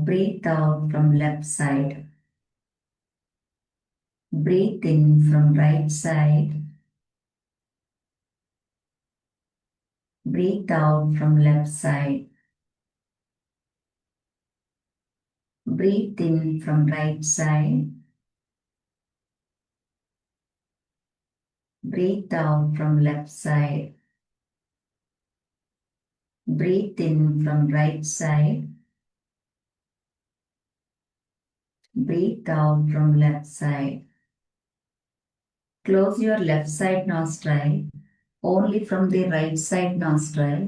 Breathe out from left side. Breathe in from right side. Breathe out from left side. Breathe in from right side. Breathe out from left side. Breathe in from right side. Breathe out from left side. Close your left side nostril. Only from the right side nostril.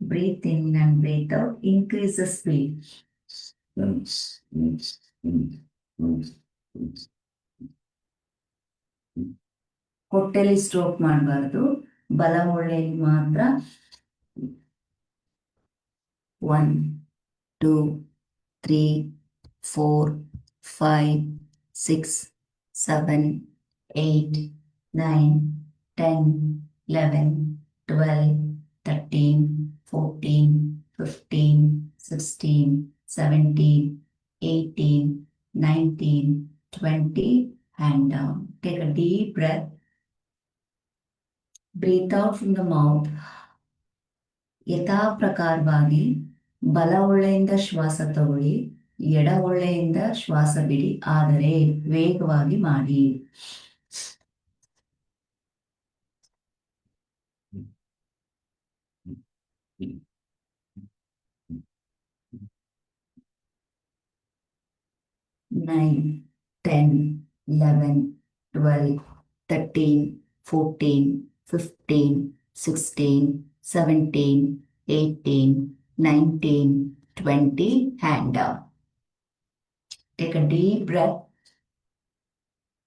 Breathe in and breathe out. Increase the speed. ಹೊಟ್ಟೆಲಿ stroke ಮಾಡಬಾರ್ದು, ಬಲ ಒಳ್ಳೆಯಲ್ಲಿ ಮಾತ್ರ. 1 2 3 4 5 6 7 8 9 10 11 12 13 14 15 16 17 18 19 20. Hand down. Take a deep breath. Breathe out from the mouth. ಯಥಾ ಪ್ರಕಾರವಾಗಿ ಬಲ ಒಳ್ಳೆಯಿಂದ ಶ್ವಾಸ ತಗೊಳ್ಳಿ, ಎಡ ಒಳ್ಳೆಯಿಂದ ಶ್ವಾಸ ಬಿಡಿ, ಆದರೆ ವೇಗವಾಗಿ ಮಾಡಿ. 9 10 11 12 13 14 15 16 17 18 19 20. Hand down. Take a deep breath.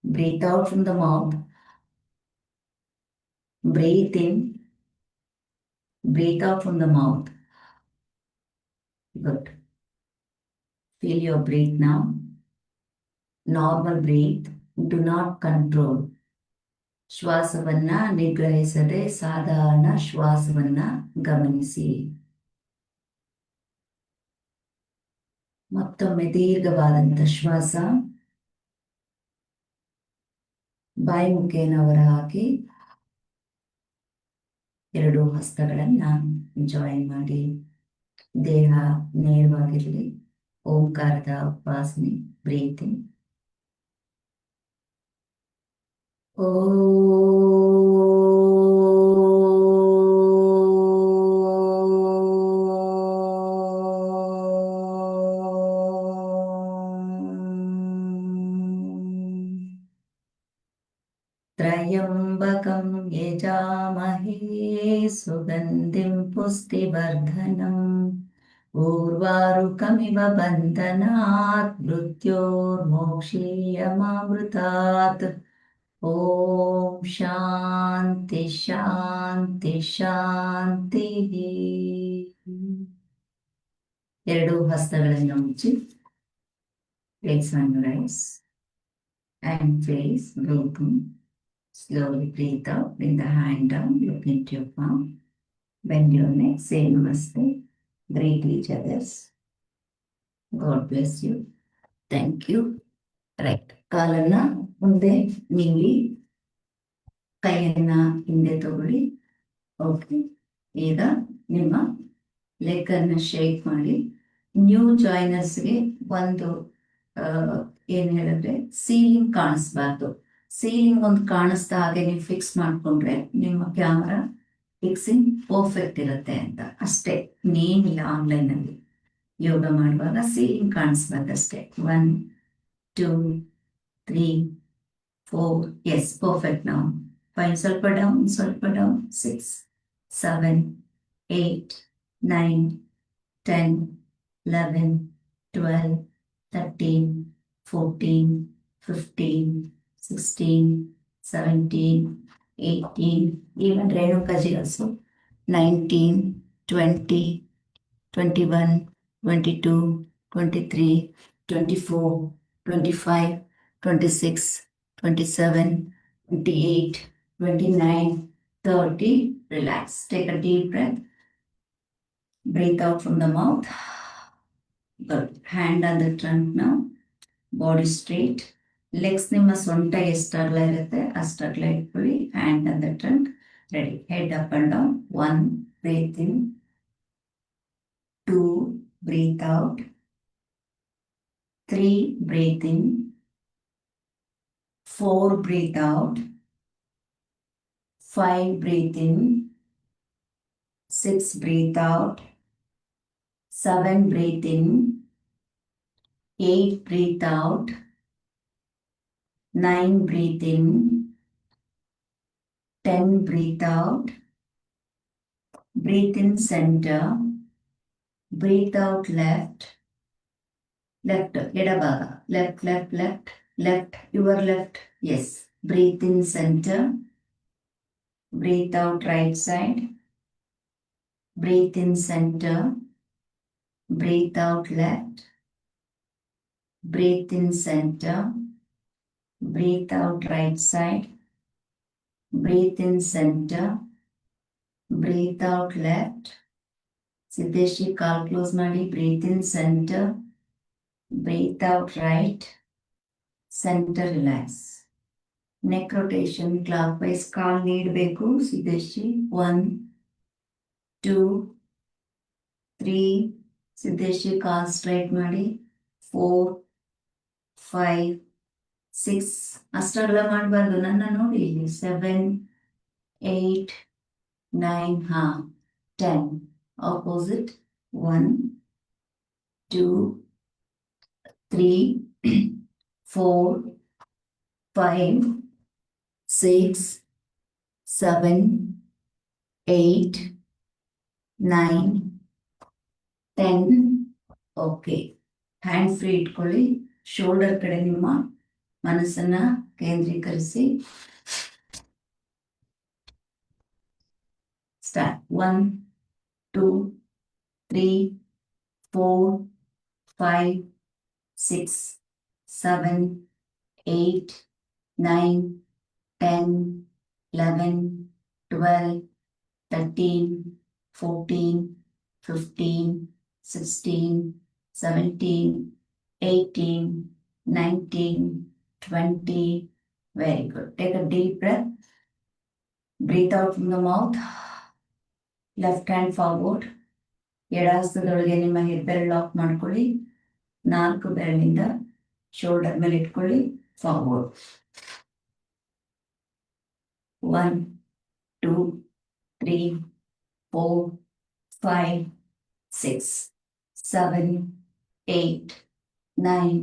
Breathe out from the mouth. Breathe in. Breathe out from the mouth. Good. Feel your breath now. Normal breathe. Do not control. ಶ್ವಾಸವನ್ನ ನಿಗ್ರಹಿಸದೆ ಸಾಧಾರಣ ಶ್ವಾಸವನ್ನ ಗಮನಿಸಿ. ಮತ್ತೊಮ್ಮೆ ದೀರ್ಘವಾದಂಥ ಶ್ವಾಸ. ಬಾಯಿ ಮುಖೇನ ಹೊರ ಹಾಕಿ ಎರಡು ಹಸ್ತಗಳನ್ನ ಜಾಯಿನ್ ಮಾಡಿ. ದೇಹ ನೇರವಾಗಿರಲಿ. ಓಂಕಾರದ ಉಪಾಸನೆ. ಬ್ರೀತಿಂಗ್. ಓ ತ್ರಯಂಬಕಂ ಯಜಾಮಹೇ ಸುಗಂಧಿಂ ಪುಷ್ಟಿವರ್ಧನಂ ಊರ್ವಾರುಕಮಿವ ಬಂಧನಾತ್ ಮೃತ್ಯೋರ್ಮೋಕ್ಷೀಯಮಾಮೃತಾತ್. ಓಂ ಶಾಂತಿ ಶಾಂತಿ ಶಾಂತಿ. ಎರಡು ಹಸ್ತಗಳನ್ನು ಮುಚ್ಚಿ place on your eyes and face. Breathe in. Slowly breathe out. Bring the hand down. Look into your palm. Bend your neck. Say namaste. Greet each others. God bless you. Thank you. Right. ಕಾಲನ್ನ ಮುಂದೆ ನೀಡಿ, ಕೈಯನ್ನ ಹಿಂದೆ ತಗೊಳ್ಳಿ. Okay. ಈಗ ನಿಮ್ಮ leg ಅನ್ನ shake ಮಾಡಿ. New ಜಾಯ್ನರ್ಸ್ಗೆ ಒಂದು ಏನ್ ಹೇಳಿದ್ರೆ, ಸೀಲಿಂಗ್ ಕಾಣಿಸ್ಬಾರ್ದು. ಸೀಲಿಂಗ್ ಒಂದು ಕಾಣಿಸ್ತಾ ಹಾಗೆ ನೀವು ಫಿಕ್ಸ್ ಮಾಡ್ಕೊಂಡ್ರೆ ನಿಮ್ಮ ಕ್ಯಾಮರಾ ಫಿಕ್ಸಿಂಗ್ ಪರ್ಫೆಕ್ಟ್ ಇರುತ್ತೆ ಅಂತ ಅಷ್ಟೇ. ಇನ್ನೇನಿಲ್ಲ. ಆನ್ಲೈನ್ ಅಲ್ಲಿ ಯೋಗ ಮಾಡುವಾಗ ಸೀಲಿಂಗ್ ಕಾಣಿಸ್ಬಾರ್ದು ಅಷ್ಟೇ. 1 2 3 4. Yes, perfect. ನಾವು 5 ಸ್ವಲ್ಪ ಡೌನ್, ಸ್ವಲ್ಪ down. 6 7 8 9 10 11 12 13 14 15 16 17 18. Even Renukaji also. 19 20 21 22 23 24 25 26 27 28 29 30. Relax. Take a deep breath. Breathe out from the mouth. Good. Hand on the trunk now. Body straight. Legs ನಿಮ್ಮ ಸೊಂಟ ಎಷ್ಟು ಅಗಲ ಇರುತ್ತೆ ಅಷ್ಟು ಅಗಲ ಇಟ್ಕೊಳ್ಳಿ. Hand on the trunk. Ready. Head up and down. 1. Breathe in. 2. Breathe out. 3. Breathe in. 4. Breathe out. 5. Breathe in. 6. Breathe out. 7. Breathe in. 8. Breathe out. 9. Breathe in. 10. Breathe out. Breathe in center. Breathe out left. Left. ಎಡಭಾಗ. Left, left, left, left. Your left. Yes. Breathe in center. Breathe out right side. Breathe in center. Breathe out left. Breathe in center. Breathe out right side. Breathe in center. Breathe out left. Siddeshi call close ಮಾಡಿ. Breathe in center. Breathe out right. Center relax. Neck rotation clockwise ಕಾಲ್ ನೀಡಬೇಕು. ಸಿದ್ದೇಶಿ 1 2 3. ಸಿದ್ದೇಶಿ ಕಾಲ್ straight ಮಾಡಿ. 4 5 6. ಅಷ್ಟಗಲ ಮಾಡಬಾರ್ದು, ನನ್ನ ನೋಡಿ ಇಲ್ಲಿ. 7 8 9. ಹಾ 10. Opposite. 1 2 3 4 5 6 7 8 9 10. Okay. Hand free ಇಟ್ಕೊಳ್ಳಿ. Shoulder ಕಡೆ ನಿಮ್ಮ ಮನಸ್ಸನ್ನ ಕೇಂದ್ರೀಕರಿಸಿ. Start. 1 2 3 4 5 6 7 8 9 10 11 12 13 14 15 16 17 18 19 20. Very good. Take a deep breath. Breathe out from the mouth. Left hand forward. ಎಡಹಸ್ತದೊಳಗೆ ನಿಮ್ಮ ಹೆಬ್ಬೆರಳು ಲಾಕ್ ಮಾಡ್ಕೊಳ್ಳಿ. 4 ಬೆರಳಿಂದ ಶೋಲ್ಡರ್ ಮೇಲೆ ಇಟ್ಕೊಳ್ಳಿ. Forward. 1 2 3 4 5 6 7 8 9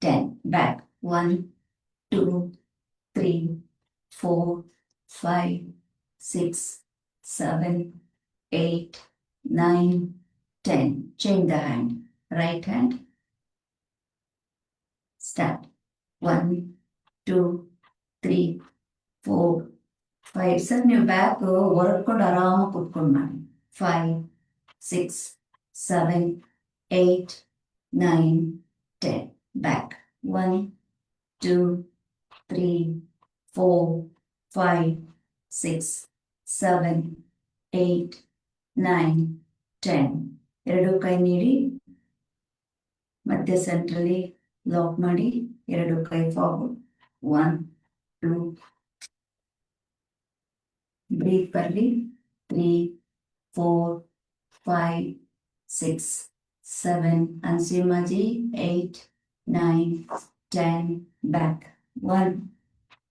10. Back. 1 2 3 4 5 6 7 8 9 10. Change the hand. Right hand. Start. 1 2 3 4 5. Sir ನೀವು ಬ್ಯಾಕ್ ಹೊರಡ್ಕೊಂಡು ಆರಾಮಾಗಿ ಕುತ್ಕೊಂಡು ಮಾಡಿ. 5 6 7 8 9 10. Back. 1 2 3 4 5 6 7 8 9 10. ಎರಡು ಕೈ ನೀಡಿ ಮಧ್ಯ ಸೆಂಟ್ರಲ್ಲಿ ಲಾಕ್ ಮಾಡಿ. ಎರಡು ಕೈ ಫಾರ್ವರ್ಡ್. 1 2. ಬ್ರೀತ್ ಬರಲಿ. 3 4 5 6 7. ಅನ್ಸಿಮಾಜಿ. 8 9 10. Back. 1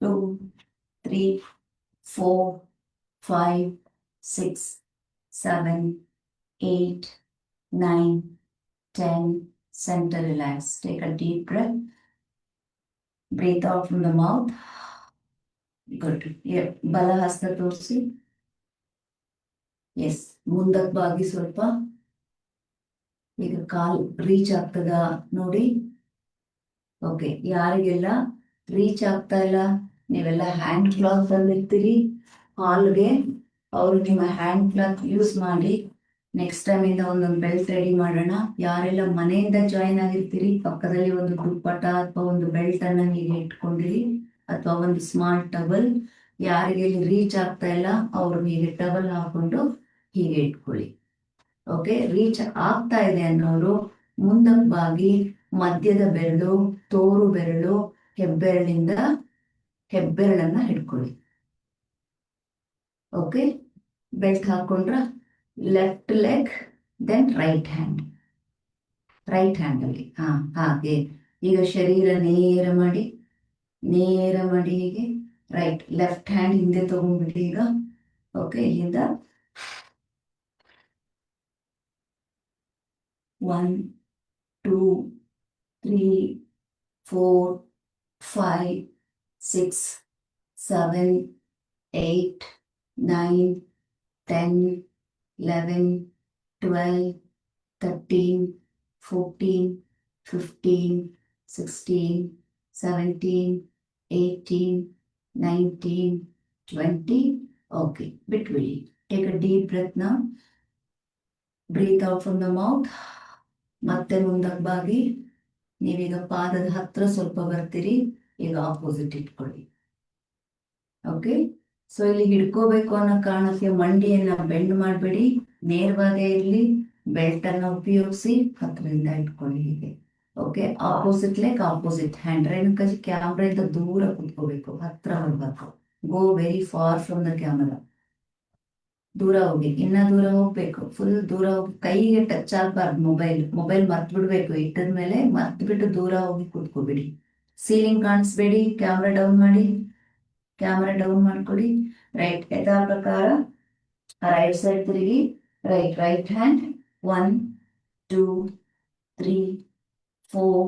2 3 4 5 6 7 8 9 10. Center relax. Take a deep breath. Breathe out from the mouth. Good. ಬಲ ಹಸ್ತ ತೋರಿಸಿ. ಎಸ್. ಮುಂದಕ್ಕೆ ಬಾಗಿ ಸ್ವಲ್ಪ. ಈಗ ಕಾಲ್ ರೀಚ್ ಆಗ್ತದ ನೋಡಿ. ಓಕೆ. ಯಾರಿಗೆಲ್ಲ ರೀಚ್ ಆಗ್ತಾ ಇಲ್ಲ, ನೀವೆಲ್ಲ ಹ್ಯಾಂಡ್ ಕ್ಲಾತ್ ತಂದಿರ್ತೀರಿ ಹಾಲ್ಗೆ, ಅವರು ನಿಮ್ಮ ಹ್ಯಾಂಡ್ ಕ್ಲಾತ್ ಯೂಸ್ ಮಾಡಿ. ನೆಕ್ಸ್ಟ್ ಟೈಮ್ ಇಂದ ಒಂದೊಂದು ಬೆಲ್ಟ್ ರೆಡಿ ಮಾಡೋಣ. ಯಾರೆಲ್ಲ ಮನೆಯಿಂದ ಜಾಯಿನ್ ಆಗಿರ್ತೀರಿ, ಪಕ್ಕದಲ್ಲಿ ಒಂದು ದುಪ್ಪಟ ಅಥವಾ ಒಂದು ಬೆಲ್ಟ್ ಅನ್ನ ಹೀಗೆ ಇಟ್ಕೊಂಡಿರಿ, ಅಥವಾ ಒಂದು ಸ್ಮಾಲ್ ಟವಲ್. ಯಾರಿಗೆ ರೀಚ್ ಆಗ್ತಾ ಇಲ್ಲ ಅವರು ಹೀಗೆ ಟವಲ್ ಹಾಕೊಂಡು ಹೀಗೆ ಇಟ್ಕೊಳ್ಳಿ. ಓಕೆ. ರೀಚ್ ಆಗ್ತಾ ಇದೆ ಅನ್ನೋರು ಮುಂದಕ್ಕೆ ಬಾಗಿ ಮಧ್ಯದ ಬೆರಳು, ತೋರು ಬೆರಳು, ಹೆಬ್ಬೆರಳಿಂದ ಹೆಬ್ಬೆರಳನ್ನ ಹಿಡ್ಕೊಳ್ಳಿ. ಓಕೆ, ಬೆಲ್ಟ್ ಹಾಕೊಂಡ್ರ left leg, then right hand, right hand ಅಲ್ಲಿ ಹಾಗೆ. ಈಗ ಶರೀರ ನೇರ ಮಾಡಿ, ನೇರ ಮಾಡಿ ಹೀಗೆ ರೈಟ್ ಲೆಫ್ಟ್ ಹ್ಯಾಂಡ್ ಹಿಂದೆ ತಗೊಂಡ್ಬಿಡಿ ಈಗ. ಓಕೆ, ಇಲ್ಲಿಂದ 1 2 3 4 5 6 7 8 9 10 11 12 13 14 15 16 17 18 19 20. Okay, ಬಿಟ್ಬಿಡಿ. Take a deep breath now. Breathe out from the mouth. ಮತ್ತೆ ಮುಂದಕ್ಕೆ ಬಾಗಿ. ನೀವೀಗ ಪಾದದ ಹತ್ರ ಸ್ವಲ್ಪ ಬರ್ತೀರಿ. ಈಗ ಆಪೋಸಿಟ್ ಇಟ್ಕೊಳ್ಳಿ. ಓಕೆ, ಸೊ ಇಲ್ಲಿ ಹಿಡ್ಕೋಬೇಕು ಅನ್ನೋ ಕಾರಣಕ್ಕೆ ಮಂಡಿಯನ್ನ ಬೆಂಡ್ ಮಾಡಬೇಡಿ, ನೇರವಾಗೇ ಇರಲಿ. ಬೆಲ್ಟ್ ಅನ್ನ ಉಪಯೋಗಿಸಿ ಹತ್ರದಿಂದ ಇಟ್ಕೊಳ್ಳಿ ಹೀಗೆ. Okay, opposite leg, opposite hand. Renukaji ಕ್ಯಾಮ್ರಾದಿಂದ ದೂರ ಕುತ್ಕೋಬೇಕು, ಹತ್ರ ಬರ್ಬೇಕು. Go very far from the camera. ದೂರ ಹೋಗಿ, ಇನ್ನ ದೂರ ಹೋಗ್ಬೇಕು, ಫುಲ್ ದೂರ ಹೋಗಿ. ಕೈಗೆ ಟಚ್ ಆಗ್ಬಾರ್ದು ಮೊಬೈಲ್ ಮರ್ತ್ ಬಿಡ್ಬೇಕು. ಇಟ್ಟದ ಮೇಲೆ ಮರ್ತ್ ಬಿಟ್ಟು ದೂರ ಹೋಗಿ ಕೂತ್ಕೋಬಿಡಿ. ಸೀಲಿಂಗ್ ಕಾಣಿಸ್ಬೇಡಿ. ಕ್ಯಾಮ್ರಾ ಡೌನ್ ಮಾಡಿ, ಕ್ಯಾಮ್ರಾ ಡೌನ್ ಮಾಡ್ಕೊಳ್ಳಿ. ರೈಟ್ ಯಥಾ ಪ್ರಕಾರ ರೈಟ್ ಸೈಡ್ ತಿರುಗಿ. ರೈಟ್ ಹ್ಯಾಂಡ್ 1 2 3 4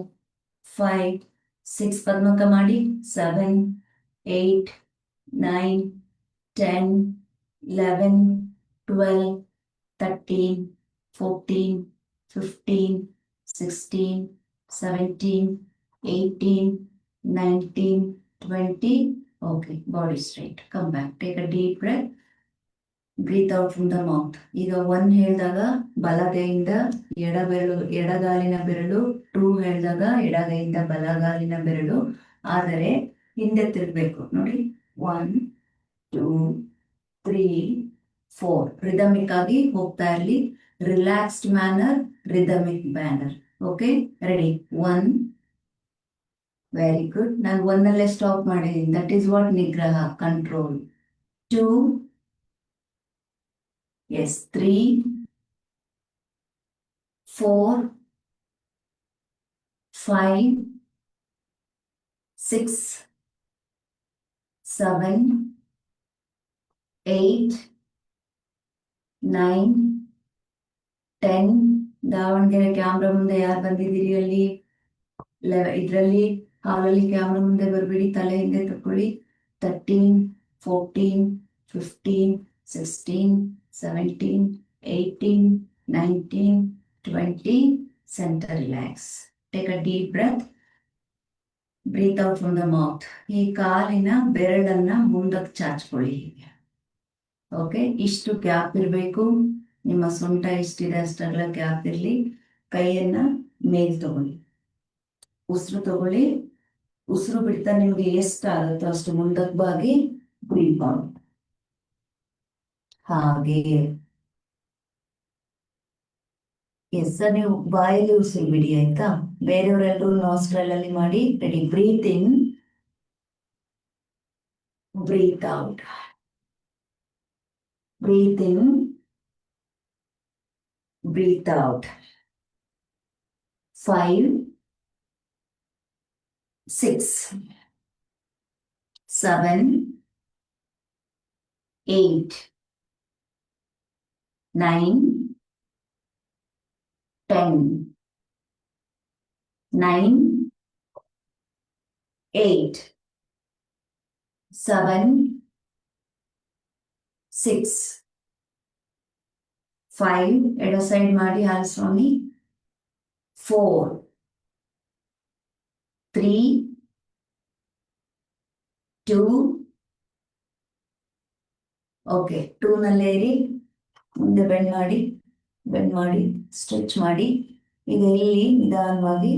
5 6 ಪದ್ಮಕ ಮಾಡಿ. 7 8 9 10 11 12 13 14 15 16 17 18 19 20. Okay, body straight. Come back. Take a deep breath. Breathe out from the mouth. ಈಗ 1 ಹೇಳಿದಾಗ ಬಲಗೈಯಿಂದ ಎಡಗಾಲಿನ ಬೆರಳು, 2 ಹೇಳಿದಾಗ ಎಡಗೈಯಿಂದ ಬಲಗಾಲಿನ ಬೆರಳು. ಆದರೆ ಹಿಂದೆ ತಿರ್ಬೇಕು ನೋಡಿ. 1 2 3 4 ರಿದಮಿಕ್ ಆಗಿ ಹೋಗ್ತಾ ಇರಲಿ. Relaxed manner, rhythmic banner. Okay, ready. 1, very good. ನಾನು 1 ಸ್ಟಾಪ್ ಮಾಡಿದ್ದೀನಿ. ದಟ್ ಈಸ್ ವಾಟ್ ನಿಗ್ರಹ, ಕಂಟ್ರೋಲ್. 2, yes, 3 4 5 6 7 8 9 10. ದಾವಣಗೆರೆ ಕ್ಯಾಮ್ರಾ ಮುಂದೆ ಯಾರು ಬಂದಿದ್ದೀರಿ ಅಲ್ಲಿ ಇದರಲ್ಲಿ ಹಾಲಲ್ಲಿ ಕ್ಯಾಮ್ರಾ ಮುಂದೆ ಬರ್ಬೇಡಿ, ತಲೆ ಹಿಂದೆ ತಕೊಳ್ಳಿ. 13 14 15 16 17 18 19 20. Center relax. Take a deep breath. Breathe out from the mouth. ಈ ಕಾಲಿನ ಬೆರಳನ್ನ ಮುಂದಕ್ಕೆ ಚಾಚ್ಕೊಳ್ಳಿ ಹೀಗೆ. ಓಕೆ, ಇಷ್ಟು ಗ್ಯಾಪ್ ಇರಬೇಕು. ನಿಮ್ಮ ಸೊಂಟ ಎಷ್ಟಿದೆ ಅಷ್ಟೆಲ್ಲ ಗ್ಯಾಪ್ ಇರಲಿ. ಕೈಯನ್ನ ಮೇಲ್ ತಗೊಳ್ಳಿ, ಉಸಿರು ತಗೊಳ್ಳಿ. ಉಸಿರು ಬಿಡ್ತಾ ನಿಮ್ಗೆ ಎಷ್ಟಾಗುತ್ತೋ ಅಷ್ಟು ಮುಂದಕ್ಕೆ ಬಾಗಿ ಬ್ರೀತ್ ಮಾಡಿ. ಹಾಗೆ ಎಸ್ ಸರ್, ನೀವು ಬಾಯಲ್ಲಿ ಉಸಿರು ಬಿಡಿ ಆಯ್ತಾ. ಬೇರೆಯವರೆಲ್ಲರೂ ನಾಸ್ಟ್ರಲ್ ಅಲ್ಲಿ ಮಾಡಿ. Ready. Breathe in, breathe out. Breathe in, breathe out. 5 6 7 8 9 10 9 8 7 6 5. ಎಡ ಸೈಡ್ ಮಾಡಿ ಹಾಲ್ಸ್ವಾಮಿ. 4 3 2. ಓಕೆ, 2 ನಲ್ಲೇರಿ. ಮುಂದೆ ಬೆಂಡ್ ಮಾಡಿ ಸ್ಟ್ರೆಚ್ ಮಾಡಿ. ಈಗ ಇಲ್ಲಿ ನಿಧಾನವಾಗಿ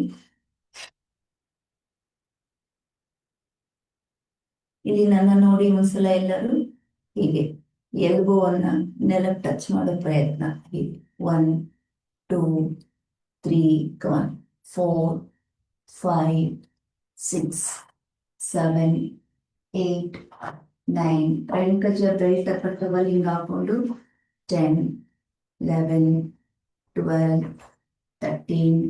ಇಲ್ಲಿ ನನ್ನ ನೋಡಿ ಒಂದ್ಸಲ ಎಲ್ಲರೂ ಹೀಗೆ ಎಲ್ಬೋವನ್ನ ನೆಲಕ್ಕೆ ಟಚ್ ಮಾಡೋ ಪ್ರಯತ್ನ. ಹೀಗೆ 1 2 3, come on, 4, 5, 6, 7, 8, 9. Right culture belt tapatavali ಹಿಂಗೆ ಹಾಕೊಂಡು 10, 11, 12, 13,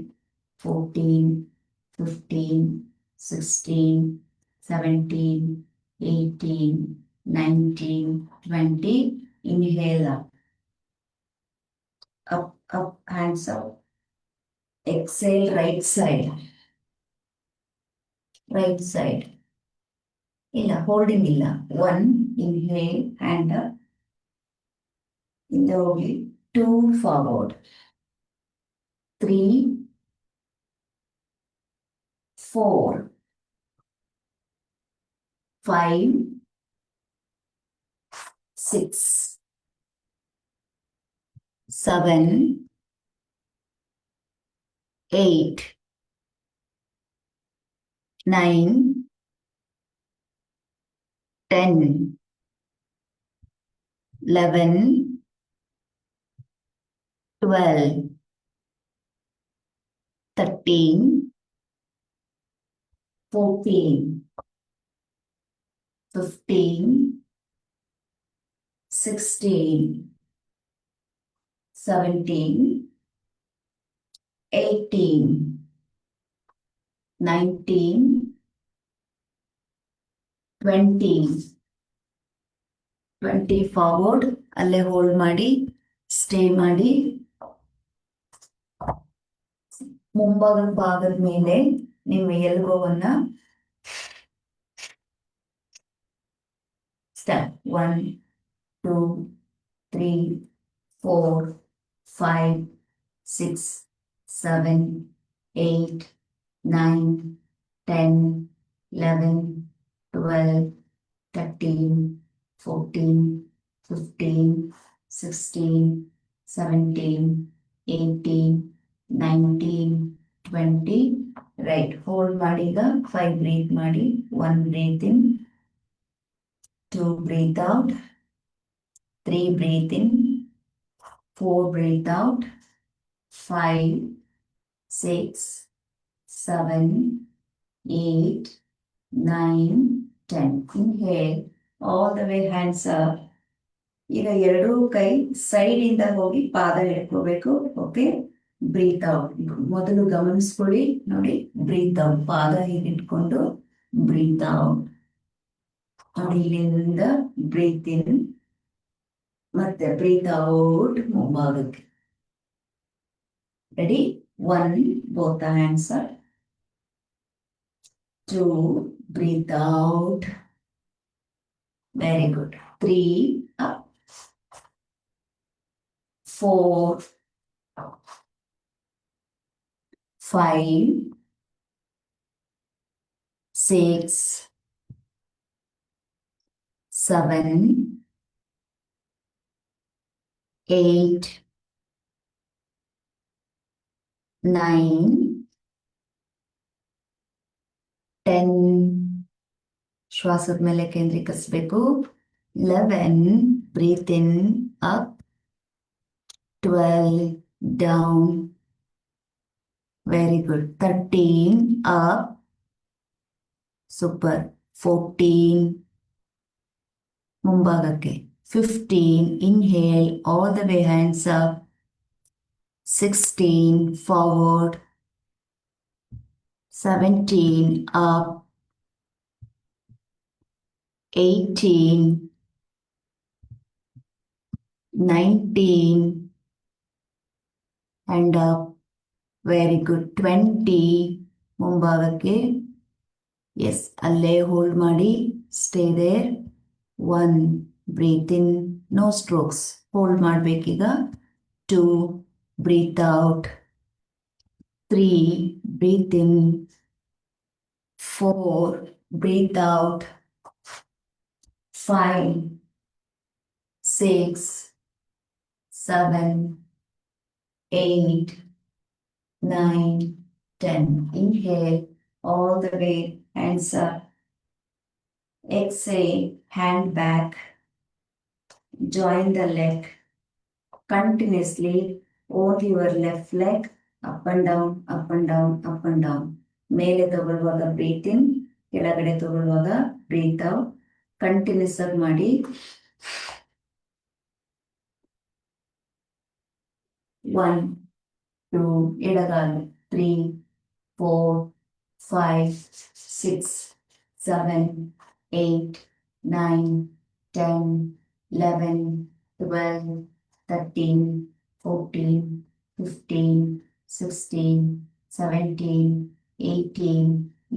14, 15, 16, 17, 18, 19, 20. Inhale up, hands up. Exhale, right side. ಇಲ್ಲ ಹೋಲ್ಡಿಂಗ್ ಇಲ್ಲ. 1, inhale, hand up. ಹಿಂದೆ ಹೋಗಿ 2, forward. 3, 4, 5, 6, 7, 8, 9, 10, 11, 12, 13, 14, 15, 16, 17, 18, 19, 20 ಫಾರ್ವರ್ಡ್. ಅಲ್ಲೇ ಹೋಲ್ಡ್ ಮಾಡಿ, ಸ್ಟೇ ಮಾಡಿ. ಭಾಗದ ಮೇಲೆ ನಿಮ್ಮ ಎಲ್ಬೋವನ್ನ ಸ್ಟೆಪ್ 1, 2, 3, 4, 5, 6, 7, 8, 9, 10, 11, 12, 13, 14, 15, 16, 17, 18, 19, 20. ರೈಟ್ ಹೋಲ್ಡ್ ಮಾಡಿ. ಈಗ 5 ಬ್ರೀತ್ ಮಾಡಿ. 1 breathe in, 2 breathe out, 3 breathe in, 4 breathe out, 5, 6, 7, 8, 9, 10. Inhale, all the way hands up. ಈಗ ಎರಡೂ ಕೈ ಸೈಡ್ ಇಂದ ಹೋಗಿ ಪಾದ ಹಿಡ್ಕೋಬೇಕು. Okay, breathe out. ಮೊದಲು ಗಮನಿಸ್ಕೊಳ್ಳಿ, ನೋಡಿ, ಬ್ರೀತ್ ಔಟ್. ಪಾದ ಹೀಗೆ ಇಟ್ಕೊಂಡು ಬ್ರೀತ್ ಔಟ್ ನೋಡಿ. ಇಲ್ಲಿಂದ ಬ್ರೀತ್ ಇನ್, ಮತ್ತೆ ಬ್ರೀತ್ ಔಟ್ ಮುಂಭಾಗಕ್ಕೆ. Ready? 1, both hands up. 2, breathe out. Very good. 3, up. 4, 5, 6, 7, 8, 9, 10. ಶ್ವಾಸದ ಮೇಲೆ ಕೇಂದ್ರೀಕರಿಸಬೇಕು. 11, breathe in, up. 12, down. Very good. 13, up. Super. 14, ಮುಂಭಾಗಕ್ಕೆ. 15, inhale, all the way hands up. 16, forward. 17, up. 18, 19, and up. Very good. 20, ಮುಂಭಾಗಕ್ಕೆ. Yes, ಅಲ್ಲೇ hold ಮಾಡಿ, stay there. 1, breathe in, no strokes. Hold ಮಾಡಬೇಕೀಗ. 2, breathe out. 3, breathe in. 4, breathe out. 5, 6, 7, 8, 9, 10. Inhale, all the way, hands up. Exhale, hand back. Join the leg. Continuously hold your left leg up and down, up and down, up and down. ಮೇಲೆ ತಗೊಳ್ಳುವಾಗ breathe ಇನ್, ಕೆಳಗಡೆ ತಗೊಳ್ಳುವಾಗ breathe out. Continuous ಆಗಿ ಮಾಡಿ. 1, 2, ಎಡಗಾಲು. 3, 4, 5, 6, 7, 8, 9, 10, 11, 12, 13, 14, 15, 16, 17, 18,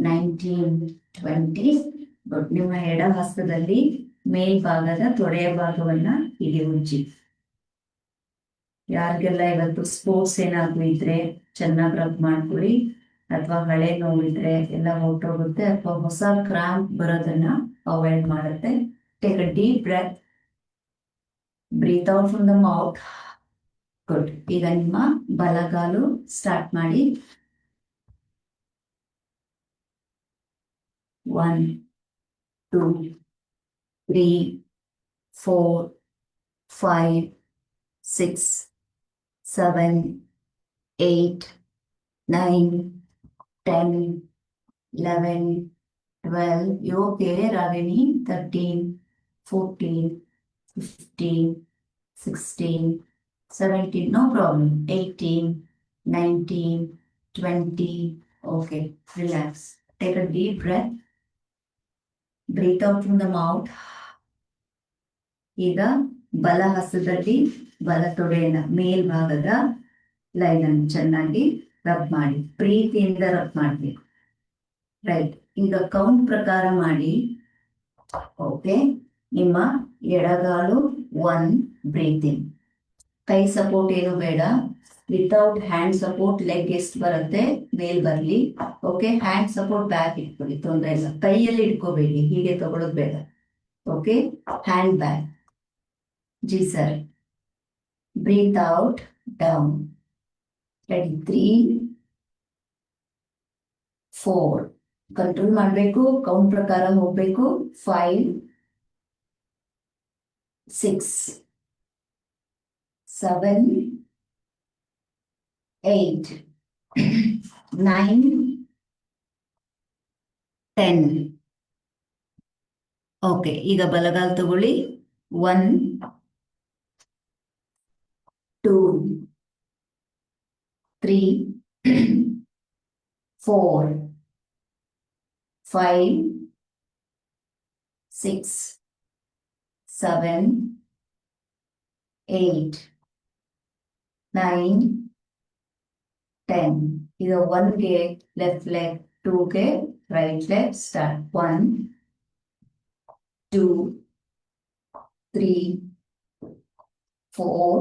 19, 20. ನಿಮ್ಮ ಎಡ ಹಸ್ತದಲ್ಲಿ ಮೇಲ್ಭಾಗದ ತೊಡೆಯ ಭಾಗವನ್ನ ಹೀಗೆ ಉಜ್ಜಿ. ಯಾರಿಗೆಲ್ಲ ಇವತ್ತು ಸ್ಪೋರ್ಟ್ಸ್ ಏನಾದ್ರು ಇದ್ರೆ ಚೆನ್ನಾಗಿ ರಬ್ ಮಾಡ್ಕೊಳ್ಳಿ. ಅಥವಾ ಹಳೆ ನೋವಿದ್ರೆ ಎಲ್ಲ ಹೊರಟೋಗುತ್ತೆ. ಅಥವಾ ಹೊಸ ಕ್ರಾಂಪ್ ಬರೋದನ್ನ ಅವಾಯ್ಡ್ ಮಾಡುತ್ತೆ. Take a deep breath, breathe out from the mouth. Good. ಈಗ ನಿಮ್ಮ ಬಲಗಾಲು ಸ್ಟಾರ್ಟ್ ಮಾಡಿ. 1, 2, 3, 4, 5, 6, 7, 8, 9, 10, 11, 12. You okay, Ragini? 13, 14, 15, 16, 17. No problem. 18, 19, 20. Okay, relax. Take a deep breath. Breathe out from the mouth. ಈಗ ಬಲ ಹಸ್ತದಲ್ಲಿ ಬಲ ತೊಡೆಯ ಮೇಲ್ಭಾಗದ ಲೈನ್ ಅನ್ನು ಚೆನ್ನಾಗಿ ರಬ್ ಮಾಡಿ. ಪ್ರೀತಿಯಿಂದ ರಬ್ ಮಾಡಬೇಕು. ರೈಟ್. ಈಗ ಕೌಂಟ್ ಪ್ರಕಾರ ಮಾಡಿ. ಓಕೆ. ನಿಮ್ಮ ಎಡಗಾಲು 1, ಬ್ರೀತ್ ಇನ್. ಕೈ ಸಪೋರ್ಟ್ ಏನು ಬೇಡ. ವಿತೌಟ್ ಹ್ಯಾಂಡ್ ಸಪೋರ್ಟ್ ಲೆಗ್ ಎಷ್ಟು ಬರುತ್ತೆ ಮೇಲ್ ಬರಲಿ. ಓಕೆ. ಹ್ಯಾಂಡ್ ಸಪೋರ್ಟ್ ಬ್ಯಾಕ್ ಇಟ್ಕೊಳ್ಳಿ, ತೊಂದರೆ ಇಲ್ಲ. ಕೈಯಲ್ಲಿ ಇಟ್ಕೋಬೇಡಿ, ಹೀಗೆ ತಗೊಳ್ಳೋದು ಬೇಡ. Okay. Hand back. Ji sir. Breathe out down. Ready. 3, 4. Control ಮಾಡಬೇಕು. ಕೌಂಟ್ ಪ್ರಕಾರ ಹೋಗ್ಬೇಕು. 5, 6, 7, 8, 9, 10. ಓಕೆ. ಈಗ ಬಲಗಾಲ್ ತಗೊಳ್ಳಿ. 1, 2, 3, 4, 5, 6, 7, 8, 9, 10. ಈಗ 1ಗೆ ಲೆಫ್ಟ್ ಲೆಗ್, 2ಗೆ right leg. Start. 1, 2, 3, 4,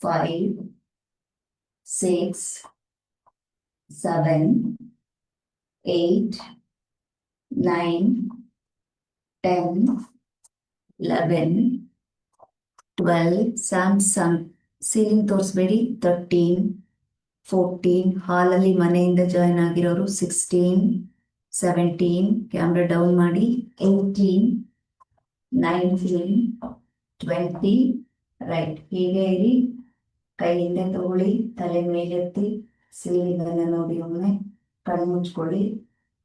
5, 6, 7, 8, 9, 10, 11, 12. Samsung ceiling ತೋರಿಸ್ಬೇಡಿ. 13, 14. ಹಾಲಲ್ಲಿ ಮನೆಯಿಂದ ಜಾಯ್ನ್ ಆಗಿರೋರು 16, 17. ಕ್ಯಾಮ್ರಾ ಡೌನ್ ಮಾಡಿ. 18, 19, 20. ರೈಟ್. ಹೀಗೆ ಇರಿ. ಕೈ ಹಿಂದೆ ತಗೊಳ್ಳಿ. ತಲೆ ಮೇಲೆತ್ತಿ. ಸೀಲಿಂಗ್ ಅನ್ನ ನೋಡಿ. ಒಮ್ಮೆ ಕಣ್ಣು ಮುಚ್ಕೊಳ್ಳಿ.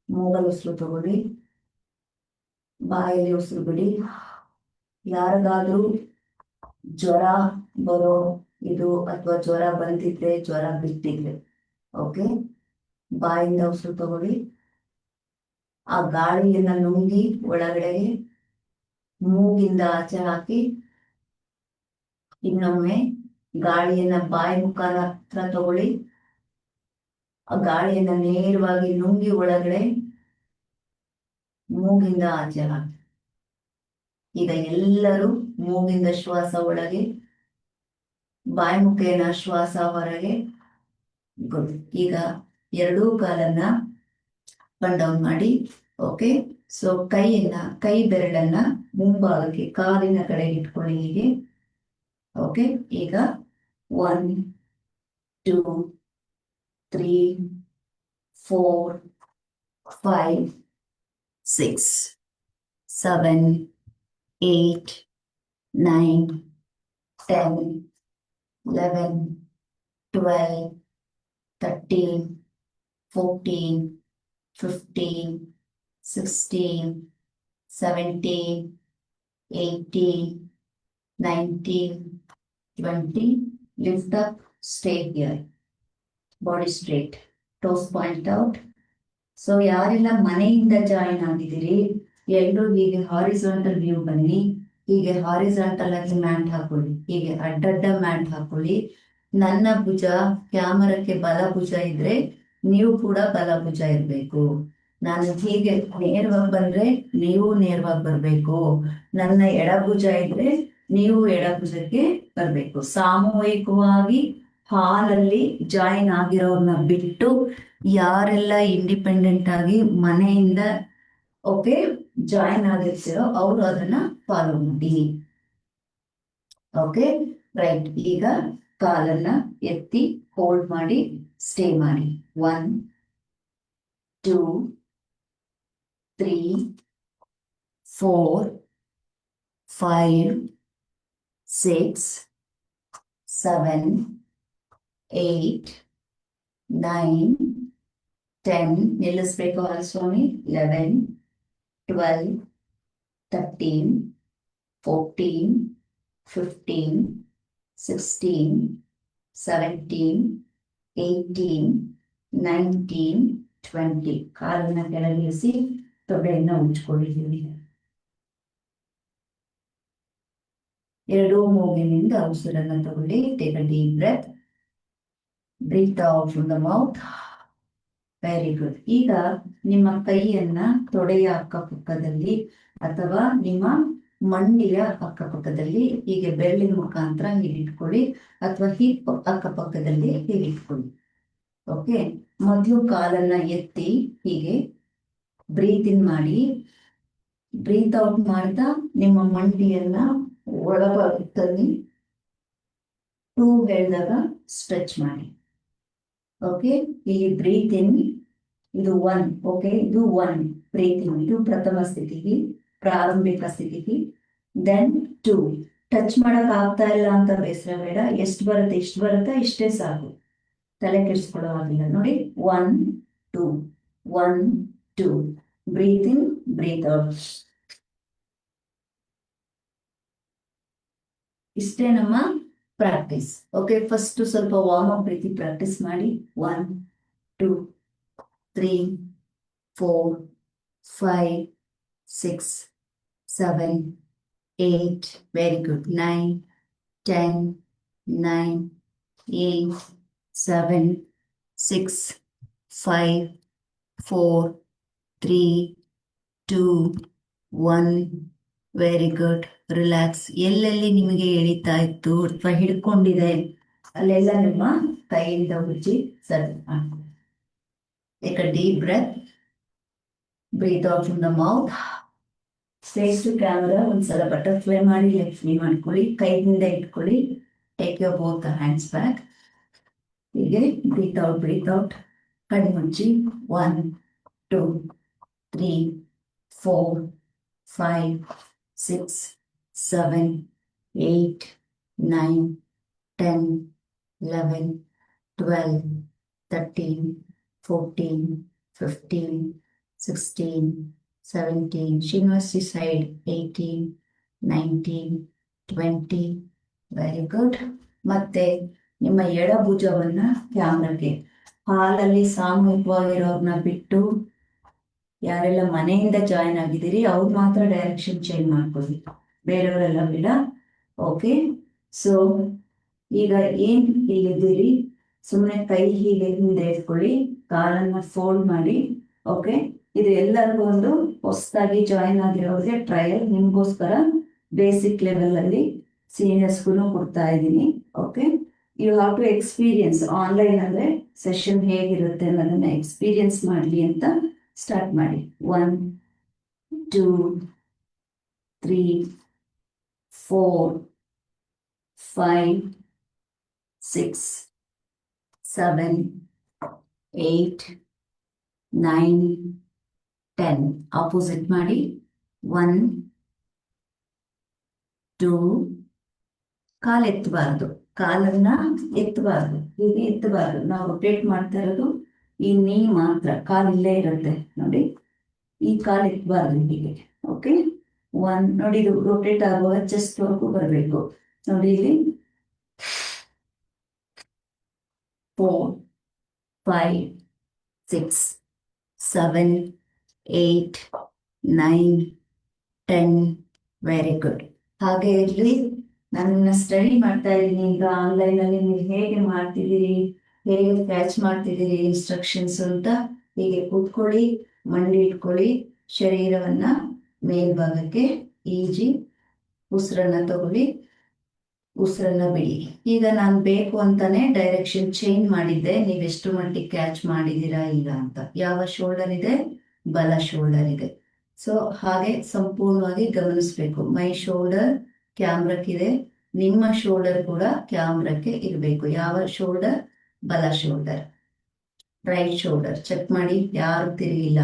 ಮೂಗಲ್ ಉಸಿರು ತಗೊಳ್ಳಿ. ಬಾಯಲ್ಲಿ ಉಸಿರು ಬಿಡಿ. ಯಾರಿಗಾದ್ರೂ ಜ್ವರ ಬರೋ ಇದು ಅಥವಾ ಜ್ವರ ಬಂದಿದ್ರೆ, ಜ್ವರ ಬಿಟ್ಟಿದ್ರೆ, ಓಕೆ, ಬಾಯಿಂದ ಉಸಿರು ತಗೊಳ್ಳಿ. ಆ ಗಾಳಿಯನ್ನ ನುಂಗಿ ಒಳಗಡೆಗೆ ಮೂಗಿಂದ ಆಚೆ ಹಾಕಿ. ಇನ್ನೊಮ್ಮೆ ಗಾಳಿಯನ್ನ ಬಾಯಿ ಮುಖಾಂತರ ತಗೊಳ್ಳಿ. ಆ ಗಾಳಿಯನ್ನ ನೇರವಾಗಿ ನುಂಗಿ ಒಳಗಡೆ ಮೂಗಿಂದ ಆಚೆ ಹಾಕಿ. ಈಗ ಎಲ್ಲರೂ ಮೂಗಿಂದ ಶ್ವಾಸ ಒಳಗೆ, ಬಾಯಿ ಮುಖೇನ ಶ್ವಾಸ ಹೊರಗೆ. ಗುಡ್. ಈಗ ಎರಡೂ ಕಾಲನ್ನ ಅಪ್ ಅಂಡ್ ಡೌನ್ ಮಾಡಿ. ಓಕೆ. ಸೊ ಕೈ ಬೆರಳನ್ನ ಮುಂಭಾಗಕ್ಕೆ ಕಾಲಿನ ಕಡೆ ಇಟ್ಕೊಳ್ಳಿ ಹೀಗೆ. ಓಕೆ. ಈಗ 1, 2, 3, 4, 5, 6, 7, 8, 9, 10, 11, 12, 13, 14, 15, 16, 17, 18, 19, 20. Lift up, stay here. Body straight. Toes point out. So ಯಾರೆಲ್ಲ ಮನೆಯಿಂದ ಜಾಯಿನ್ ಆಗಿದ್ದೀರಿ ಎಲ್ಲರೂ ಹೀಗೆ ಹಾರಿಸಾಂಟಲ್ ವ್ಯೂ ಬನ್ನಿ. ಹೀಗೆ ಹಾರಿಸಾಂಟಲ್ ಆಗಿ ಮ್ಯಾಟ್ ಹಾಕೊಳ್ಳಿ, ಹೀಗೆ ಅಡ್ಡಡ್ಡ ಮ್ಯಾಟ್ ಹಾಕೊಳ್ಳಿ. ನನ್ನ ಭುಜ ಕ್ಯಾಮರಕ್ಕೆ ಬಲ ಭುಜ ಇದ್ರೆ ನೀವು ಕೂಡ ಬಲ ಭುಜ ಇರಬೇಕು. ನಾನು ಹೀಗೆ ನೇರವಾಗಿ ಬಂದ್ರೆ ನೀವು ನೇರವಾಗಿ ಬರ್ಬೇಕು. ನನ್ನ ಎಡಭುಜ ಇದ್ರೆ ನೀವು ಎಡಭುಜಕ್ಕೆ ಬರ್ಬೇಕು. ಸಾಮೂಹಿಕವಾಗಿ ಹಾಲಲ್ಲಿ ಜಾಯಿನ್ ಆಗಿರೋರ್ನ ಬಿಟ್ಟು ಯಾರೆಲ್ಲ ಇಂಡಿಪೆಂಡೆಂಟ್ ಆಗಿ ಮನೆಯಿಂದ ಓಕೆ ಜಾಯಿನ್ ಆಗಿರ್ತೀರೋ ಅವರು ಅದನ್ನ ಫಾಲೋ ಮಾಡಿ. Okay right. ಈಗ ಕಾಲನ್ನ ಎತ್ತಿ ಹೋಲ್ಡ್ ಮಾಡಿ ಸ್ಟೇ ಮಾಡಿ. 1, 2, 3, 4, 5, 6, 7, 8, 9, 10. ನಿಲ್ಲಿಸ್ಬೇಕು ಸ್ವಾಮಿ. 11, 12, 13, 14, 15, 16, 17, 18, 19, 20. ಕಾಲನ್ನ ಕೆಳಗಿಳಿಸಿ ತೊಡೆಯನ್ನ ಉಜ್ಕೊಂಡಿದ್ದೀವಿ. ಎರಡೂ ಮೂಗಿನಿಂದ ಉಸಿರನ್ನ ತಗೊಳ್ಳಿ. Take a deep breath. Breathe out from the mouth. Very good. ಈಗ ನಿಮ್ಮ ಕೈಯನ್ನ ತೊಡೆಯ ಅಕ್ಕಪಕ್ಕದಲ್ಲಿ ಅಥವಾ ನಿಮ್ಮ ಮಂಡಿಯ ಅಕ್ಕಪಕ್ಕದಲ್ಲಿ ಹೀಗೆ ಬೆರಳಿನ ಮುಖಾಂತರ ಹೀಗೆ ಇಟ್ಕೊಳ್ಳಿ, ಅಥವಾ ಹಿಪ್ ಅಕ್ಕಪಕ್ಕದಲ್ಲಿ ಹೀಗೆ ಇಟ್ಕೊಳ್ಳಿ. ಓಕೆ. ಮೊದಲು ಕಾಲನ್ನ ಎತ್ತಿ ಹೀಗೆ ಬ್ರೀತ್ ಇನ್ ಮಾಡಿ. ಬ್ರೀತ್ ಔಟ್ ಮಾಡ್ತಾ ನಿಮ್ಮ ಮಂಡಿಯನ್ನ ಒಳಭಾಗದಲ್ಲಿ 2 ಹೇಳಿದಾಗ ಸ್ಟ್ರೆಚ್ ಮಾಡಿ. ಓಕೆ. ಇಲ್ಲಿ ಬ್ರೀತ್ ಇನ್, ಇದು 1. ಓಕೆ, ಇದು 1 ಬ್ರೀತ್ ಇನ್, ಇದು ಪ್ರಥಮ ಸ್ಥಿತಿಗೆ, ಪ್ರಾರಂಭಿಕ ಸ್ಥಿತಿಗೆ. ದೆನ್ 2. ಟಚ್ ಮಾಡಕ್ ಆಗ್ತಾ ಇಲ್ಲ ಅಂತ ಬೇಸರ ಬೇಡ. ಎಷ್ಟು ಬರುತ್ತೆ ಇಷ್ಟು ಬರುತ್ತೆ, ಇಷ್ಟೇ ಸಾಕು, ತಲೆ ಕೆಡಿಸ್ಕೊಳ್ಳೋ ಆಗಿಲ್ಲ. ನೋಡಿ, 1, 2, 1, 2. Breathe in, breathe out. ಇಷ್ಟೇ ನಮ್ಮ ಪ್ರಾಕ್ಟೀಸ್. ಓಕೆ, ಫಸ್ಟ್ ಸ್ವಲ್ಪ ವಾರ್ಮ್ ಅಪ್ ರೀತಿ ಪ್ರಾಕ್ಟೀಸ್ ಮಾಡಿ. 1, 2, 3, 4, 5, 6, 7, 8. Very good. 9, 10, 9, 8, 7, 6, 5, 4, 3, 2, 1. Very good. Relax. ಎಲ್ಲೆಲ್ಲಿ ನಿಮಗೆ ಎಳಿತಾ ಇತ್ತು ಅಥವಾ ಹಿಡ್ಕೊಂಡಿದೆ ಅಲ್ಲೆಲ್ಲ ನಿಮ್ಮ ಕೈಯಿಂದ ಉಜ್ಜಿ ಸರಿ. Take a deep breath. Breathe out from the mouth. Face to camera. ಒಂದ್ಸಲ ಬಟರ್ಫ್ಲೈ ಮಾಡಿ ಲಕ್ಷ್ಮಿ ಮಾಡ್ಕೊಳ್ಳಿ. ಕೈಯಿಂದ ಇಟ್ಕೊಳ್ಳಿ. Take your both hands back. ಹೀಗೆ ಬ್ರೀತ್ ಔಟ್, ಬ್ರೀತ್ ಔಟ್. ಕಣ್ಣು ಮುಚ್ಚಿ. 1, 2, 3, 4, 5, 6, 7, 8, 9, 10, 11, 12, 13, 14, 15, 16, 17. Srinivasi side. 18, 19, 20. Very good. ಮತ್ತೆ ನಿಮ್ಮ ಎಡಭುಜವನ್ನ ಕ್ಯಾಮ್ರಾಗೆ, ಹಾಲಲ್ಲಿ ಸಾಮೂಹಿಕವಾಗಿರೋರ್ನ ಬಿಟ್ಟು ಯಾರೆಲ್ಲ ಮನೆಯಿಂದ ಜಾಯಿನ್ ಆಗಿದ್ದೀರಿ ಅವ್ರು ಮಾತ್ರ ಡೈರೆಕ್ಷನ್ ಚೇಂಜ್ ಮಾಡ್ಕೊಳ್ಳಿ, ಬೇರೆಯವರೆಲ್ಲ ಬಿಡ. ಓಕೆ. ಸೊ ಈಗ ಏನ್ ಹೀಗಿದ್ದೀರಿ, ಸುಮ್ಮನೆ ಕೈ ಹೀಗೆ ಹಿಂದೆ ಇಟ್ಕೊಳ್ಳಿ, ಕಾಲನ್ನ ಫೋಲ್ಡ್ ಮಾಡಿ. ಓಕೆ. ಇದು ಎಲ್ಲರಿಗೂ ಒಂದು ಹೊಸದಾಗಿ ಜಾಯಿನ್ ಆಗಿರೋರಿಗೆ ಟ್ರಯಲ್, ನಿಮ್ಗೋಸ್ಕರ ಬೇಸಿಕ್ ಲೆವೆಲ್ ಅಲ್ಲಿ ಸೀನಿಯರ್ಸ್ಗೂ ಕೊಡ್ತಾ ಇದ್ದೀನಿ. Okay. You have to experience. Online ಅಂದ್ರೆ ಸೆಷನ್ ಹೇಗಿರುತ್ತೆ ಅನ್ನೋದನ್ನ ಎಕ್ಸ್ಪೀರಿಯನ್ಸ್ ಮಾಡಲಿ ಅಂತ ಸ್ಟಾರ್ಟ್ ಮಾಡಿ. 1, 2, 3, 4, 5, 6, 7, 8, 9, 10. ಆಪೋಸಿಟ್ ಮಾಡಿ. 1, 2. ಕಾಲು ಎತ್ತಬಾರ್ದು, ಕಾಲನ್ನ ಎತ್ತಬಾರ್ದು. ಹೀಗೆ ಎತ್ತಬಾರ್ದು. ನಾವು ರೊಟೇಟ್ ಮಾಡ್ತಾ ಇರೋದು ಈ ನೀ ಮಾತ್ರ, ಕಾಲು ಇಲ್ಲೇ ಇರುತ್ತೆ ನೋಡಿ, ಈ ಕಾಲು ಎತ್ತಬಾರ್ದು ಹೀಗೆ. ಓಕೆ, ಒನ್ ನೋಡಿ, ಇದು ರೊಟೇಟ್ ಆಗುವಾಗ ಚೆಸ್ಟ್ ವರ್ಗೂ ಬರಬೇಕು ನೋಡಿ. ಇಲ್ಲಿ 4 5 6 7 8 9 10. Very good. ಹಾಗೆ ಇರಲಿ. ನಾನು ಸ್ಟಡಿ ಮಾಡ್ತಾ ಇದ್ದೀನಿ ಈಗ ಆನ್ಲೈನಲ್ಲಿ. ನೀವು ಹೇಗೆ ಮಾಡ್ತಿದ್ದೀರಿ, ಹೇಗೆ ಕ್ಯಾಚ್ ಮಾಡ್ತಿದ್ದೀರಿ ಇನ್ಸ್ಟ್ರಕ್ಷನ್ಸ್ ಅಂತ ಹೀಗೆ ಕೂತ್ಕೊಳ್ಳಿ, ಮಂಡಿ ಇಟ್ಕೊಳ್ಳಿ, ಶರೀರವನ್ನ ಮೇಲ್ಭಾಗಕ್ಕೆ ಈಜಿ, ಉಸಿರನ್ನ ತಗೊಳ್ಳಿ, ಉಸಿರನ್ನ ಬಿಡಿ. ಈಗ ನಾನು ಬೇಕು ಅಂತಾನೆ ಡೈರೆಕ್ಷನ್ ಚೇಂಜ್ ಮಾಡಿದ್ದೆ, ನೀವೆಷ್ಟು ಮಟ್ಟಿಗೆ ಕ್ಯಾಚ್ ಮಾಡಿದ್ದೀರಾ ಇಲ್ಲ ಅಂತ. ಯಾವ ಶೋಲ್ಡರ್ ಇದೆ? ಬಲ ಶೋಲ್ಡರ್ ಇದೆ. ಸೊ ಹಾಗೆ ಸಂಪೂರ್ಣವಾಗಿ ಗಮನಿಸ್ಬೇಕು. ಮೈ ಶೋಲ್ಡರ್ ಕ್ಯಾಮ್ರಕ್ಕಿದೆ, ನಿಮ್ಮ ಶೋಲ್ಡರ್ ಕೂಡ ಕ್ಯಾಮ್ರಕ್ಕೆ ಇರಬೇಕು. ಯಾವ ಶೋಲ್ಡರ್? ಬಲ ಶೋಲ್ಡರ್. ರೈಟ್ ಶೋಲ್ಡರ್ ಚೆಕ್ ಮಾಡಿ, ಯಾರು ತಿರುಗಿಲ್ಲ.